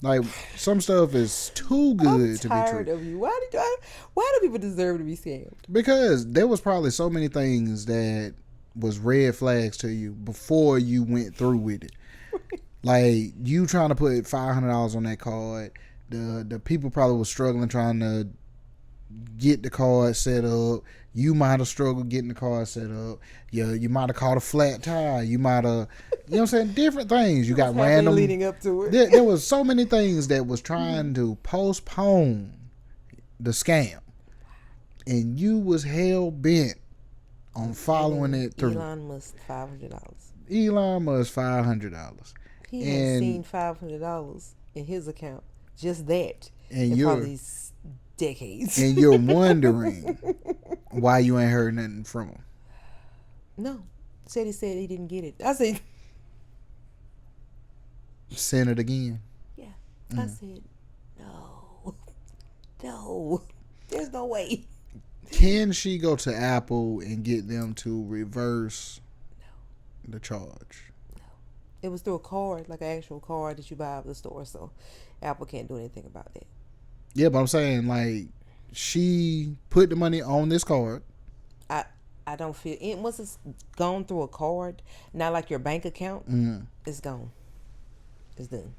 Like some stuff is too good to be true. I'm tired of you. Why do people deserve to be scammed? Because there was probably so many things that was red flags to you before you went through with it. Like you trying to put $500 on that card. The people probably was struggling trying to get the card set up. You might have struggled getting the card set up. You might have caught a flat tire. You might have, you know what I'm saying, different things. You got random leading up to it. There was so many things that was trying to postpone the scam, and you was hell bent on following it through. Elon Musk $500. Elon Musk $500. He has seen $500 in his account. Just that. And in probably decades. And you're wondering why you ain't heard nothing from him. No. He said he didn't get it. I said, send it again. Yeah. I said, no. There's no way. Can she go to Apple and get them to reverse the charge? No. It was through a card, like an actual card that you buy at the store, so Apple can't do anything about that. Yeah, but I'm saying, like, she put the money on this card. I don't feel it. Once it's gone through a card, not like your bank account, it's gone. It's done.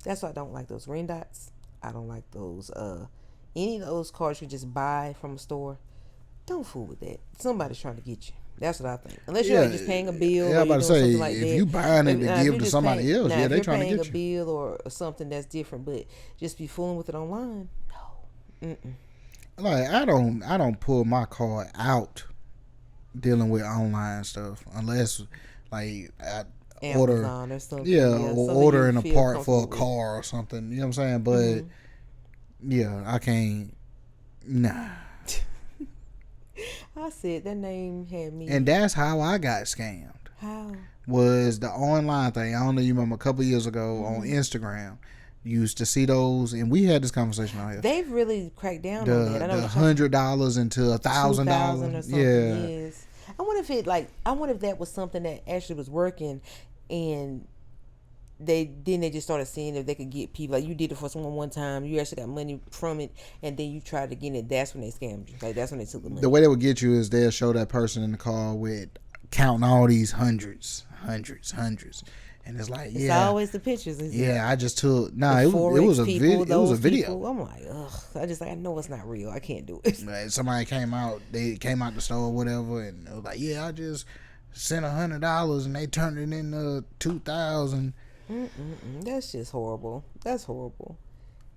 That's why I don't like those ring dots. I don't like those any of those cards you just buy from a store. Don't fool with that. Somebody's trying to get you. That's what I think. Unless you're just paying a bill. Yeah, I'm about to say, like if you buying it to give to somebody else, they trying to get you. If you're paying a bill or something that's different, but just be fooling with it online, no. Like, I don't pull my card out dealing with online stuff unless, like, I Amazon or something. Yeah, or ordering a part for a car or something. You know what I'm saying? But yeah, I can't. Nah. I said that name had me. And that's how I got scammed. How? Was the online thing. I don't know, you remember a couple years ago on Instagram. You used to see those, and we had this conversation out here. They've really cracked down on that. I know the $100 into $1,000. Yeah. Yes. I wonder if that was something that actually was working, and they just started seeing if they could get people. Like, you did it for someone one time, you actually got money from it, and then you tried to get it. That's when they scammed you. Like, that's when they took the money. The way they would get you is they'll show that person in the car with counting all these hundreds, and it's like, it's always the pictures. I just took. It was a video. I'm like, ugh. I know it's not real. I can't do it. Like, somebody came out the store or whatever, and it was like, I just sent $100 and they turned it into $2,000. That's just horrible. That's horrible.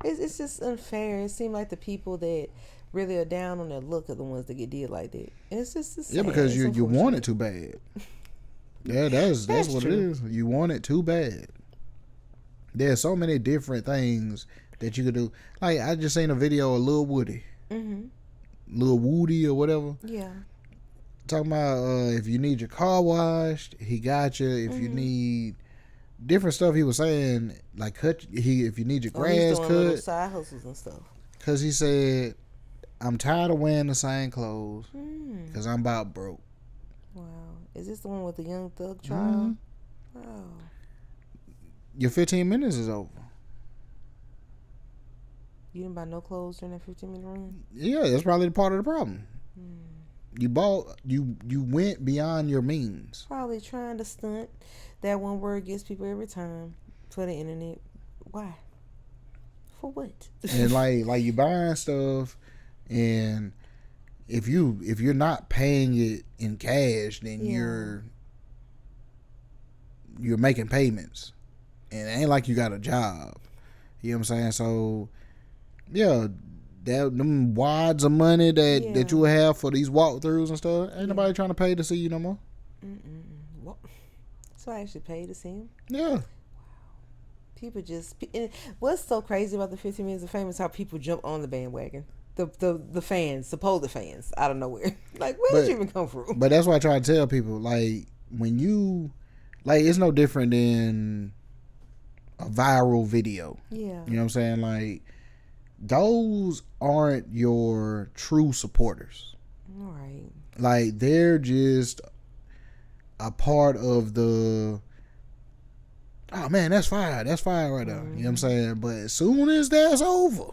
It's just unfair. It seems like the people that really are down on their luck are the ones that get did like that. And it's just sad. Because you want it too bad. Yeah, that's what true. It is. You want it too bad. There's so many different things that you could do. Like, I just seen a video of Lil Woody. Lil Woody or whatever. Yeah. Talking about if you need your car washed, he got you. If you need different stuff, he was saying, like, if you need your grass cut. Little side hustles and stuff. Because he said, I'm tired of wearing the same clothes because I'm about broke. Wow. Is this the one with the Young Thug trial? Wow. Your 15 minutes is over. You didn't buy no clothes during that 15-minute run? Yeah, that's probably the part of the problem. You went beyond your means. Probably trying to stunt. That one word gets people every time for the internet. Why? For what? And like you buying stuff, and if you're not paying it in cash, then you're making payments, and it ain't like you got a job. You know what I'm saying? So yeah, them wads of money that you have for these walkthroughs and stuff, ain't nobody trying to pay to see you no more. What? So I actually paid to see him? Yeah. Wow. People just... What's so crazy about the 15 Minutes of Fame is how people jump on the bandwagon. The fans, supposed fans, out of nowhere. Like, where did you even come from? But that's why I try to tell people, like, when you... Like, it's no different than a viral video. Yeah. You know what I'm saying? Like, those aren't your true supporters. All right. Like, they're just a part of the, oh man, that's fire right there. You know what I'm saying? But as soon as that's over,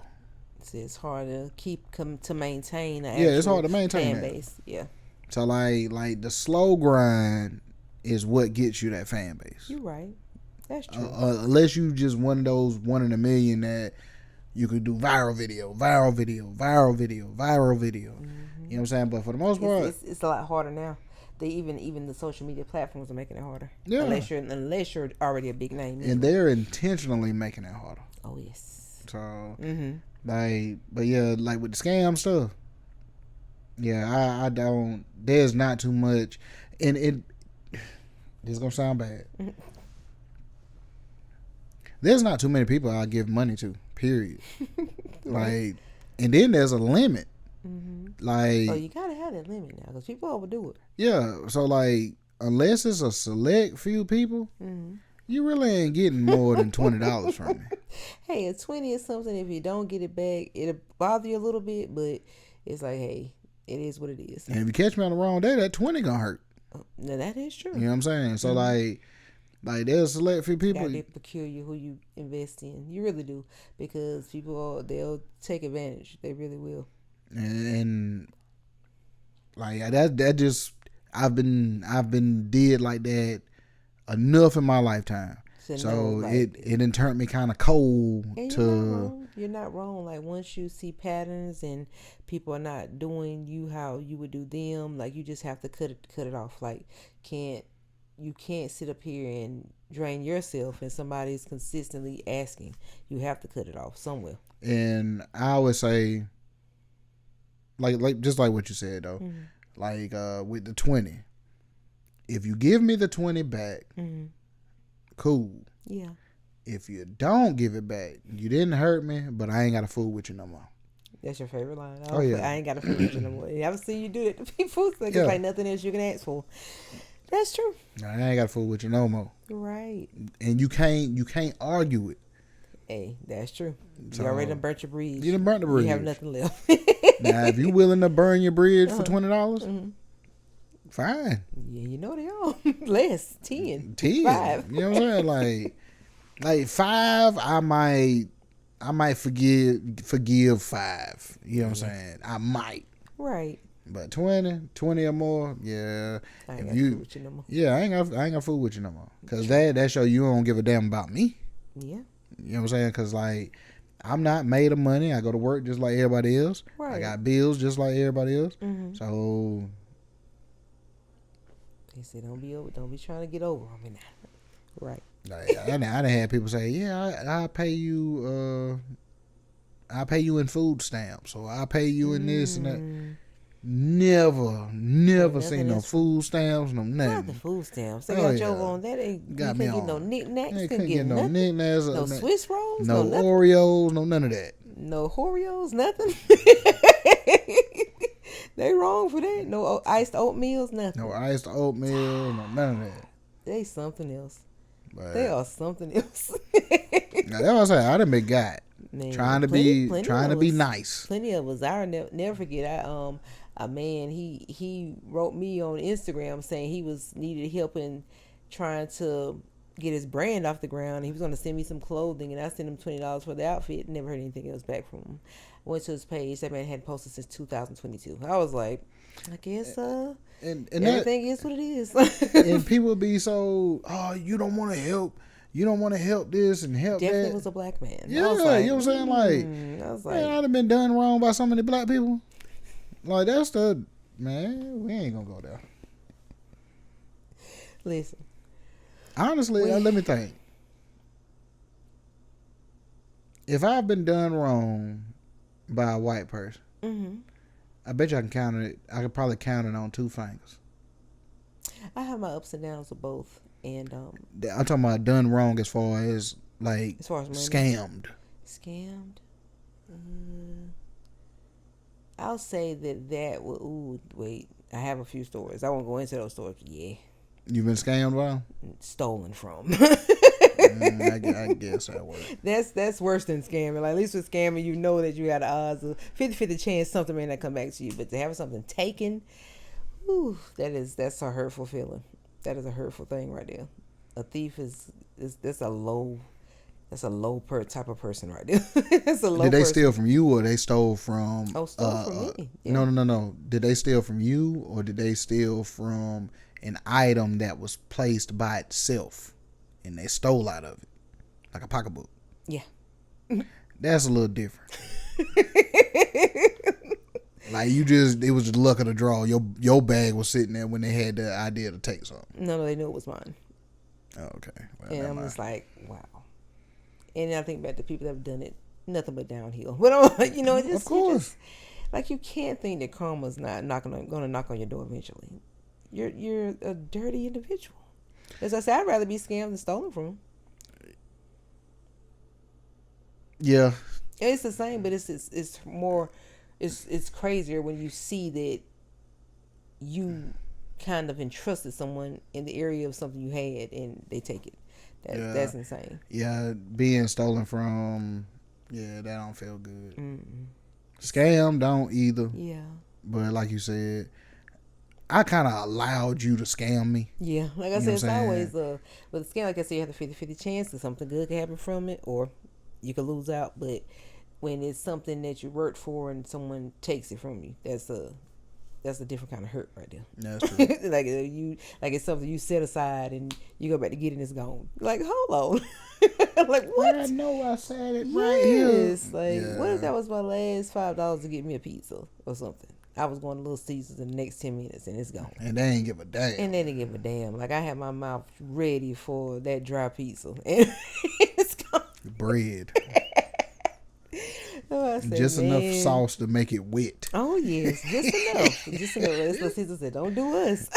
it's hard to maintain it's hard to maintain fan base. Yeah. So like the slow grind is what gets you that fan base. You're right. That's true. Unless you just one of those 1 in a million that you could do viral video, viral video, viral video, viral video. You know what I'm saying? But for the most part, it's a lot harder now. They even the social media platforms are making it harder. Yeah. Unless you're already a big name. And they're intentionally making it harder. Oh yes. So but yeah, like with the scam stuff. Yeah, I don't. There's not too much, and this is gonna sound bad. There's not too many people I give money to. Period. Like, and then there's a limit. Like, oh, you gotta have that limit now because people overdo it. Yeah, so like, unless it's a select few people, you really ain't getting more than $20 from me. Hey, a 20 is something. If you don't get it back, it'll bother you a little bit, but it's like, hey, it is what it is. And if you catch me on the wrong day, that 20 gonna hurt. Now that is true. You know what I'm saying? So like there's a select few people. You gotta be peculiar who you invest in. You really do, because they'll take advantage. They really will. And like that just I've been did like that enough in my lifetime. So it didn't turn me kind of cold. And you're not wrong. Like, once you see patterns and people are not doing you how you would do them, like, you just have to cut it off. Like, you can't sit up here and drain yourself and somebody's consistently asking. You have to cut it off somewhere. And I would say, like just like what you said though, like with the 20, if you give me the 20 back, cool. Yeah. If you don't give it back, you didn't hurt me, but I ain't got to fool with you no more. That's your favorite line. Oh yeah. I ain't got to fool with you no more. I haven't seen you do that to people. So it's like nothing else you can ask for. That's true. I ain't got to fool with you no more. Right. And you can't argue it. Hey, that's true. You already done burnt your bridge. You done burnt the bridge. You have nothing left. Now, if you willing to burn your bridge for $20, fine. Yeah, you know they are. Less. 10. 10. 5. You know what I'm saying? Like 5, I might forgive 5. You know what I'm saying? I might. Right. But 20 or more, yeah. I ain't got to fool with you no more. Yeah, I ain't gonna fool with you no more. Cause that show you don't give a damn about me. Yeah. You know what I'm saying? Cause like, I'm not made of money. I go to work just like everybody else. Right. I got bills just like everybody else. So they say don't be trying to get over on me now. Right. Like, I done had people say, yeah, I'll pay you in food stamps, or I'll pay you in this and that. Never seen no food stamps, no nothing. Not the food stamps. They got your on that. Ain't got me on. Get no knickknacks. They couldn't get no knickknacks. No Swiss rolls. No Oreos. No none of that. No Oreos. Nothing. They wrong for that. No iced oatmeals. Nothing. No iced oatmeal. No none of that. They something else. They are something else. Now that's what I say. I done been got. Man, trying to be nice. Plenty of us. I'll never forget. A man, he wrote me on Instagram saying he needed help in trying to get his brand off the ground. He was going to send me some clothing, and I sent him $20 for the outfit. Never heard anything else back from him. Went to his page. That man hadn't posted since 2022. I was like, I guess and everything is what it is. And people be so, oh, you don't want to help. You don't want to help this and help Definitely that. Was a black man. Yeah, you know what I'm saying? Like, I was like, man, I'd have been done wrong by so many black people. Like, that's man, we ain't gonna go there. Listen. Honestly, let me think. If I've been done wrong by a white person, I bet you I can count it. I could probably count it on 2 fingers. I have my ups and downs of both. And I'm talking about done wrong as far as money. Scammed. I'll say that wait, I have a few stories. I won't go into those stories. Yeah. You've been scammed by? Stolen from. I guess that works. That's worse than scamming. Like, at least with scamming, you know that you got the odds of 50-50 chance something may not come back to you. But to have something taken, that's a hurtful feeling. That is a hurtful thing right there. A thief that's a low type of person right there. That's a low. Did they steal from you, or they stole from? Oh, stole from me. Yeah. No. Did they steal from you, or did they steal from an item that was placed by itself, and they stole out of it, like a pocketbook? Yeah. That's a little different. Like it was the luck of the draw. Your bag was sitting there when they had the idea to take something. No, they knew it was mine. Oh, okay. Well, and I'm just like, wow. And then I think about the people that have done it, nothing but downhill. But it's just, of course, like you can't think that karma's not going to knock on your door eventually. You're a dirty individual. As I said, I'd rather be scammed than stolen from. Yeah, it's the same, but it's more. It's crazier when you see that you kind of entrusted someone in the area of something you had and they take it. That's insane. Yeah, being stolen from, that don't feel good. Scam don't either. Yeah. But like you said, I kind of allowed you to scam me. Yeah, like I said, it's always with a scam, like I said, you have a 50-50 chance that something good can happen from it or you could lose out. But when it's something that you worked for and someone takes it from you, that's a different kind of hurt right there. That's true. like it's something you set aside and you go back to get it and it's gone. Like, hold on. Like, what? I know I said it right here. Like, what if that was my last $5 to get me a pizza or something? I was going to Little Caesars in the next 10 minutes and it's gone. And they ain't give a damn. And they didn't give a damn. Like, I had my mouth ready for that dry pizza. And it's gone. Bread. Said, just enough sauce to make it wet. Oh, yes. Just enough. Just enough. Little Caesars said, don't do us.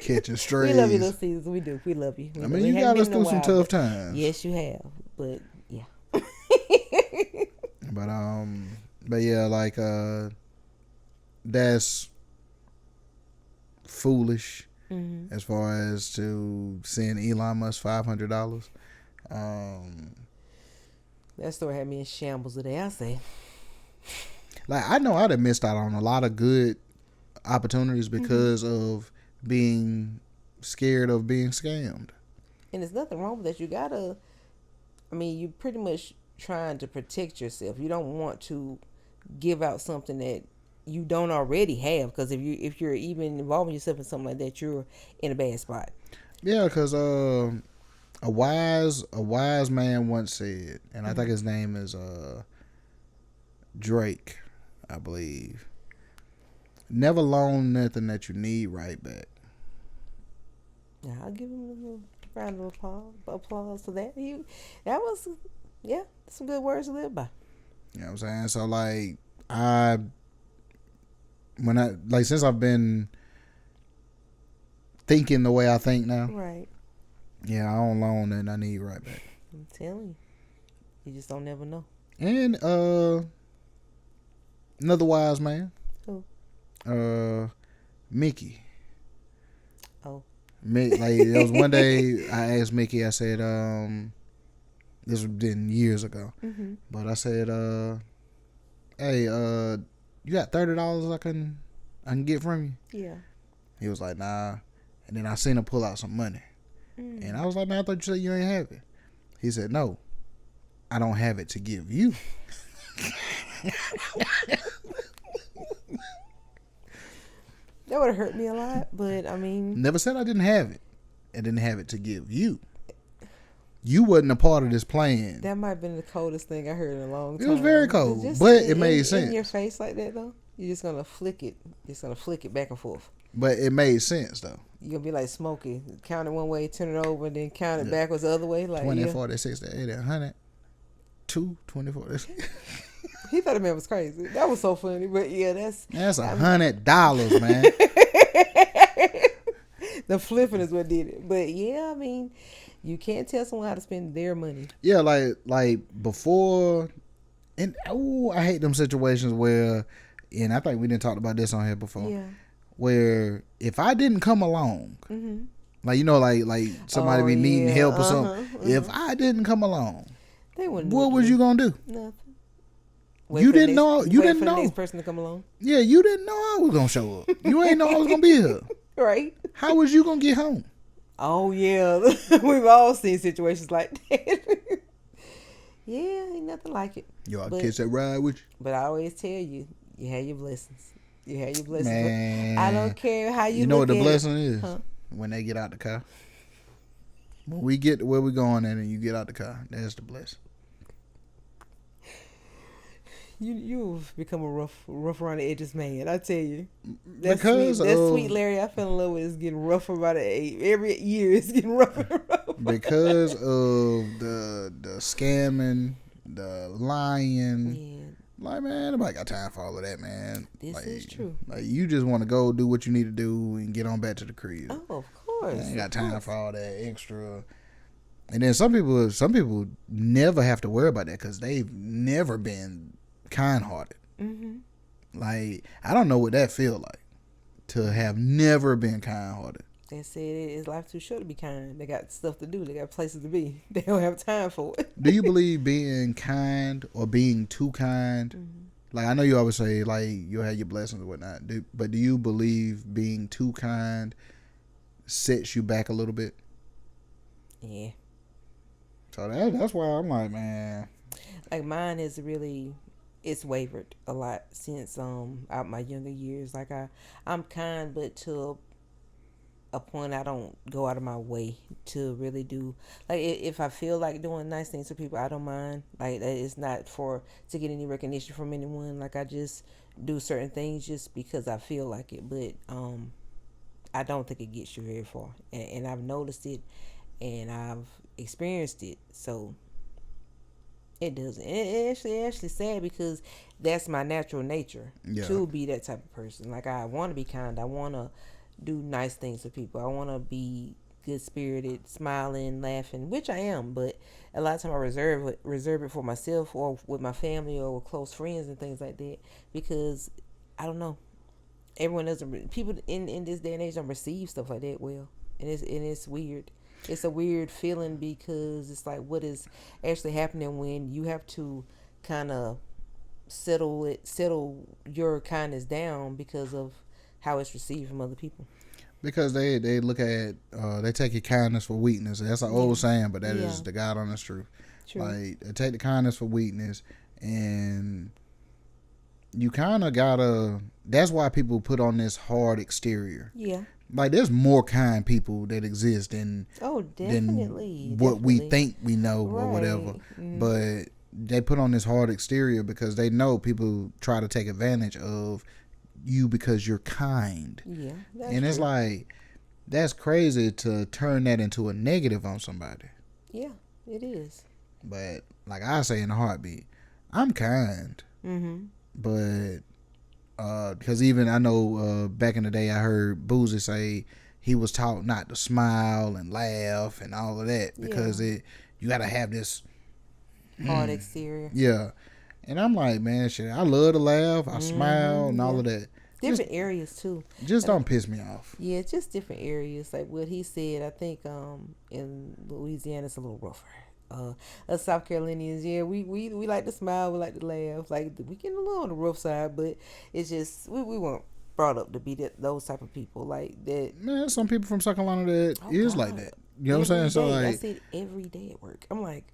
Catching strays. We love you, Little Caesars. We do. We love you. I mean, you got us through some tough times. Yes, you have. But, yeah. But yeah, like, that's foolish as far as to send Elon Musk $500. That story had me in shambles today, I say. Like, I know I'd have missed out on a lot of good opportunities because of being scared of being scammed. And there's nothing wrong with that. You're pretty much trying to protect yourself. You don't want to give out something that you don't already have, because if you're even involving yourself in something like that, you're in a bad spot. Yeah, because a wise man once said, and I think his name is Drake, I believe. Never loan nothing that you need right back. Yeah, I'll give him a little round of applause for that. That was some good words to live by. You know what I'm saying? So like since I've been thinking the way I think now. Right. Yeah, I don't loan nothing I need right back. I'm telling you. You just don't never know. And another wise man. Who? Mickey. Oh. Like, there was one day I asked Mickey, I said, this was been years ago, but I said, hey, you got $30 I can get from you? Yeah. He was like, nah. And then I seen him pull out some money. And I was like, man, I thought you said you ain't have it. He said, no, I don't have it to give you. That would have hurt me a lot, but I mean... Never said I didn't have it. I didn't have it to give you. You wasn't a part of this plan. That might have been the coldest thing I heard in a long time. It was very cold, but it made sense. In your face like that, though, you're just going to flick it. Just going to flick it back and forth. But it made sense, though. You're going to be like Smokey. Count it one way, turn it over, and then count it backwards the other way. Like 20, 40, 60, 80, 100, 2, 20, 40. He thought the man was crazy. That was so funny. But yeah, that's $100, man. The flipping is what did it. But yeah, I mean, you can't tell someone how to spend their money. Yeah, like before, and I hate them situations where, and I think we didn't talk about this on here before. Yeah. Where if I didn't come along, like like somebody be needing help or something. If I didn't come along, they wouldn't. What was you gonna do? Nothing. You didn't know. You didn't know. The next person to come along. Yeah, you didn't know I was gonna show up. You ain't know I was gonna be here. Right. How was you gonna get home? Oh yeah, we've all seen situations like that. Yeah, ain't nothing like it. Yo, I catch that ride with you. But I always tell you, you had your blessings. You had your blessings. Man, I don't care how you. You know look what the at blessing it. is? Huh? When they get out the car. When we get to where we going at and you get out the car, that's the blessing. you've become a rough around the edges man. I tell you, because that sweet Larry I fell in love with is getting rougher by the age. Every year it's getting rougher. And rougher. Because of the scamming, the lying. Yeah. Like, man, nobody got time for all of that, man. This is true. Like, you just want to go do what you need to do and get on back to the crib. Oh, of course. I ain't got time for all that extra. And then some people never have to worry about that because they've never been kind-hearted. Mm-hmm. Like, I don't know what that feel like to have never been kind-hearted. They said it's life too short to be kind. They got stuff to do. They got places to be. They don't have time for it. Do you believe being kind or being too kind? Mm-hmm. Like, I know you always say, like, you'll have your blessings and whatnot. But do you believe being too kind sets you back a little bit? Yeah. So that's why I'm like, man. Like, mine is really, it's wavered a lot since out my younger years. Like, I'm kind, but to a point I don't go out of my way to really do. Like, if I feel like doing nice things for people, I don't mind. Like, it's not to get any recognition from anyone. Like, I just do certain things just because I feel like it. But I don't think it gets you very far. And I've noticed it, and I've experienced it. So it doesn't. It's actually sad because that's my natural nature, to be that type of person. Like, I want to be kind. I want to do nice things for people. I want to be good spirited, smiling, laughing, which I am, but a lot of time I reserve it for myself or with my family or with close friends and things like that, because I don't know, everyone doesn't, people in this day and age don't receive stuff like that well, and it's weird. It's a weird feeling because it's like, what is actually happening when you have to kind of settle your kindness down because of how it's received from other people. Because they look at they take your kindness for weakness. That's an old saying, but that is the God honest truth. True. Like, they take the kindness for weakness, and you kind of gotta. That's why people put on this hard exterior. Yeah. Like, there's more kind people that exist than what we think we know or whatever. Mm-hmm. But they put on this hard exterior because they know people try to take advantage of you because you're kind. Yeah. And it's like, that's crazy to turn that into a negative on somebody. Yeah, it is. But like I say in a heartbeat, I'm kind. Mm-hmm. But because even I know back in the day I heard Boozy say he was taught not to smile and laugh and all of that because you got to have this hard exterior. Yeah. And I'm like, man, shit, I love to laugh. I smile and all of that. Different areas too. Just don't piss me off. Yeah, just different areas. Like what he said, I think in Louisiana it's a little rougher. Us South Carolinians, we like to smile, we like to laugh. Like, we get a little on the rough side, but it's just we weren't brought up to be those type of people like that. Man, some people from South Carolina that is like that. You know what I'm saying? So like, I see it every day at work. I'm like,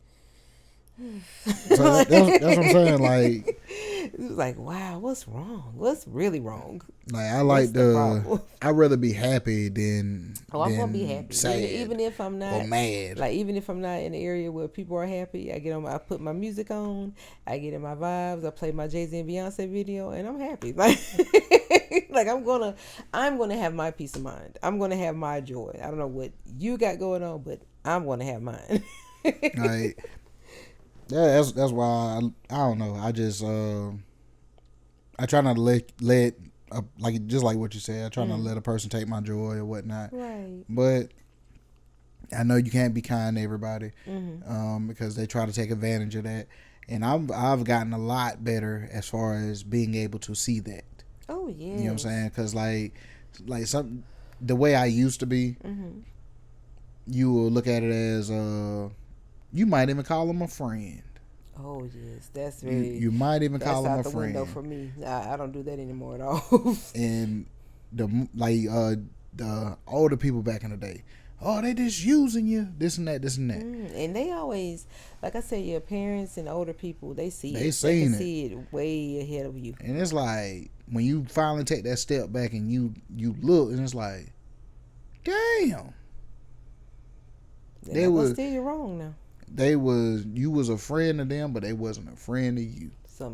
so that's what I'm saying. Like, it was like, wow, what's wrong? What's really wrong? Like, I like I'd rather be happy than I'm gonna be happy, sad, even if I'm not, or mad. Like, even if I'm not in the area where people are happy, I put my music on, I get in my vibes, I play my Jay-Z and Beyonce video, and I'm happy. Like, like I'm gonna have my peace of mind. I'm gonna have my joy. I don't know what you got going on, but I'm gonna have mine. Like, yeah, that's why I don't know. I just I try not to let like, just like what you said. I try not to let a person take my joy or whatnot. Right. But I know you can't be kind to everybody, because they try to take advantage of that. And I've gotten a lot better as far as being able to see that. Oh yeah. You know what I'm saying? Because like the way I used to be, you will look at it as you might even call them a friend. Oh yes, that's very. You might even call them a friend. That's out the window for me. I don't do that anymore at all. And the older people back in the day, oh, they just using you, this and that. And they always, like I said, your parents and older people, they see they can see it way ahead of you. And it's like, when you finally take that step back and you look, and it's like, damn. They was still you wrong now. You was a friend to them, but they wasn't a friend to you. so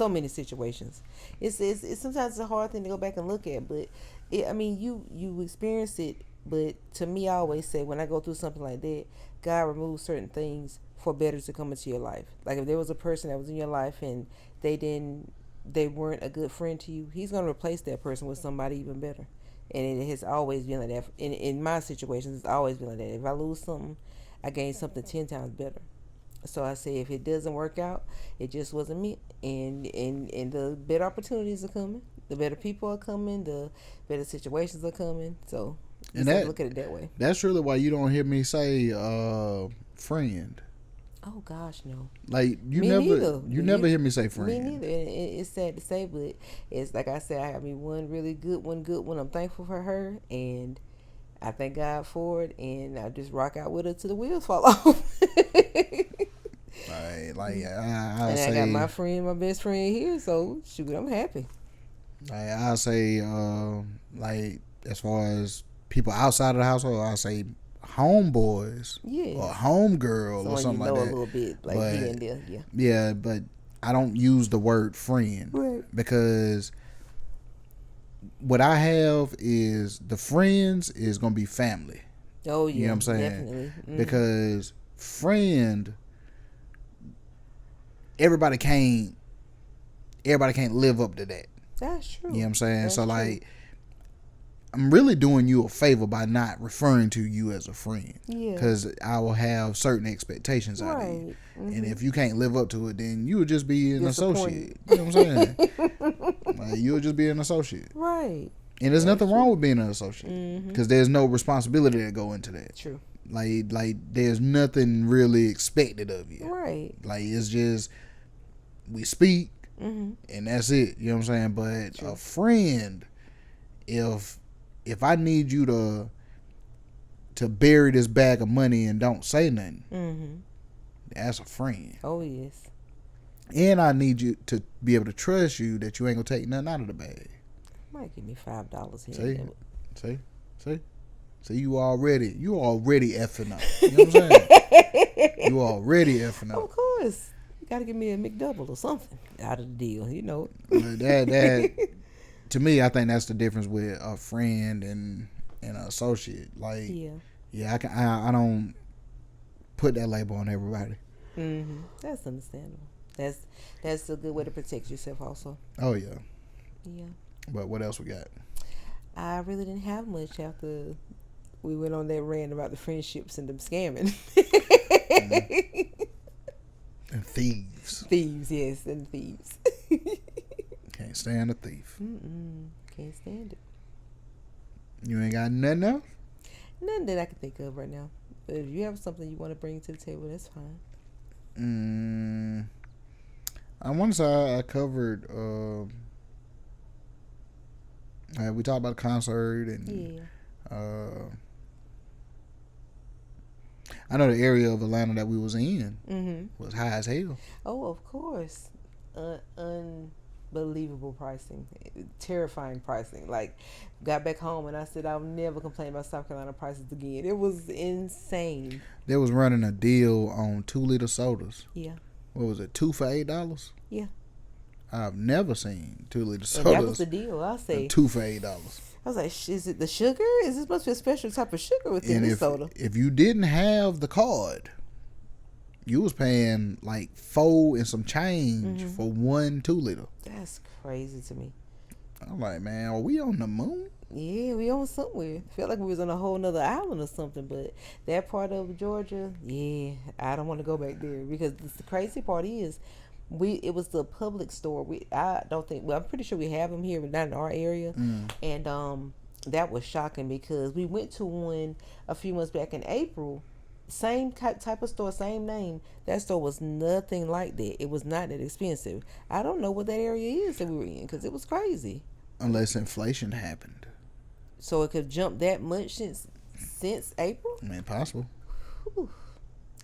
many situations. It's sometimes it's a hard thing to go back and look at, but you experience it. But to me, I always say when I go through something like that, God removes certain things for better to come into your life. Like if there was a person that was in your life and they weren't a good friend to you, He's gonna replace that person with somebody even better. And it has always been like that. In my situations, it's always been like that. If I lose something, I gain something 10 times better. So I say if it doesn't work out, it just wasn't me. And the better opportunities are coming. The better people are coming. The better situations are coming. So and that look at it that way. That's really why you don't hear me say friend. Oh gosh, no. Like you me never neither. never hear me say friend. Me neither. And it's sad to say, but it's like I said, I have me one really good one. I'm thankful for her, and I thank God for it, and I just rock out with her till the wheels fall off. Right, like I got my friend, my best friend here, so shoot, I'm happy. I say, like as far as people outside of the household, I say homeboys, or homegirl, or something like that. A little bit, like but, here and there, yeah. Yeah, but I don't use the word friend, right, because what I have is the friends is gonna be family. Oh yeah, you know what I'm saying? Definitely. Because friend, everybody can't live up to that. That's true. You know what I'm saying? That's so true. Like, I'm really doing you a favor by not referring to you as a friend. Yeah. Because I will have certain expectations out of you. And if you can't live up to it, then you would just be an associate. You know what I'm saying? Like, you'll just be an associate. Right. And there's nothing wrong with being an associate. Because there's no responsibility that go into that. True. Like there's nothing really expected of you. Right. Like, it's just, we speak, and that's it. You know what I'm saying? But True. a friend, if I need you to bury this bag of money and don't say nothing, that's a friend. Oh yes. And I need you to be able to trust you that you ain't gonna take nothing out of the bag. Might give me $5 here. See, you already effing up. You know what I'm saying? You already effing up. Of course. You gotta give me a McDouble or something out of the deal, you know. That to me, I think that's the difference with a friend and an associate. Like, I don't put that label on everybody. That's understandable. That's a good way to protect yourself also. Oh yeah. Yeah. But what else we got? I really didn't have much after we went on that rant about the friendships and them scamming. And thieves. Thieves, yes, and thieves. Can't stand a thief. Can't stand it. You ain't got nothing else? Nothing that I can think of right now. But if you have something you want to bring to the table, that's fine. I want to say I covered. We talked about the concert, and I know the area of Atlanta that we was in was high as hell. Oh, of course. Unbelievable pricing, terrifying pricing. Like, got back home and I said I'll never complain about South Carolina prices again. It was insane. They was running a deal on 2-liter sodas. Yeah. What was it? 2 for $8? Yeah. I've never seen 2-liter sodas. And that was the deal. I say 2 for $8. I was like, is it the sugar? Is this supposed to be a special type of sugar within this soda? If you didn't have the card, you was paying like $4 and some change for 1 2-liter. That's crazy to me. I'm like, man, are we on the moon? Yeah, we on somewhere. Felt like we was on a whole nother island or something. But that part of Georgia, yeah, I don't want to go back there because the crazy part is, it was the public store. I'm pretty sure we have them here, but not in our area. And that was shocking because we went to one a few months back in April. Same type of store, same name. That store was nothing like that. It was not that expensive. I don't know what that area is that we were in because it was crazy. Unless inflation happened. So it could jump that much since April? I mean, possible. Whew.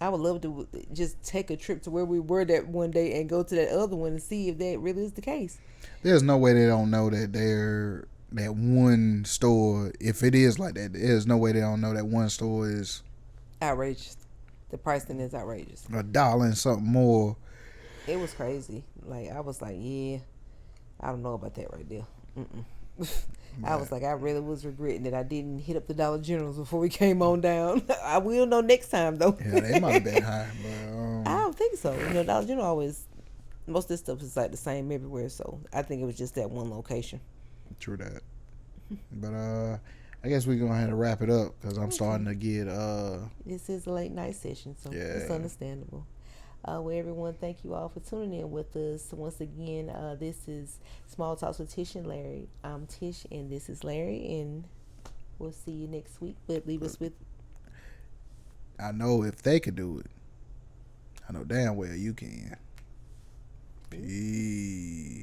I would love to just take a trip to where we were that one day and go to that other one and see if that really is the case. There's no way they don't know that that one store, if it is like that, there's no way they don't know that one store is outrageous. The pricing is outrageous. $1 and something more It was crazy. Like I was like, yeah, I don't know about that right there. I was like, I really was regretting that I didn't hit up the Dollar Generals before we came on down. I will know next time though. Yeah, they might have been high, but I don't think so. Dollar General always, most of this stuff is like the same everywhere. So I think it was just that one location. True that. But I guess we're gonna have to wrap it up because I'm starting to get This is a late night session, so yeah. it's understandable. Well, everyone, thank you all for tuning in with us once again. This is Small Talks with Tish and Larry. I'm Tish, and this is Larry, and we'll see you next week. But leave us with. I know if they could do it, I know damn well you can. Peace.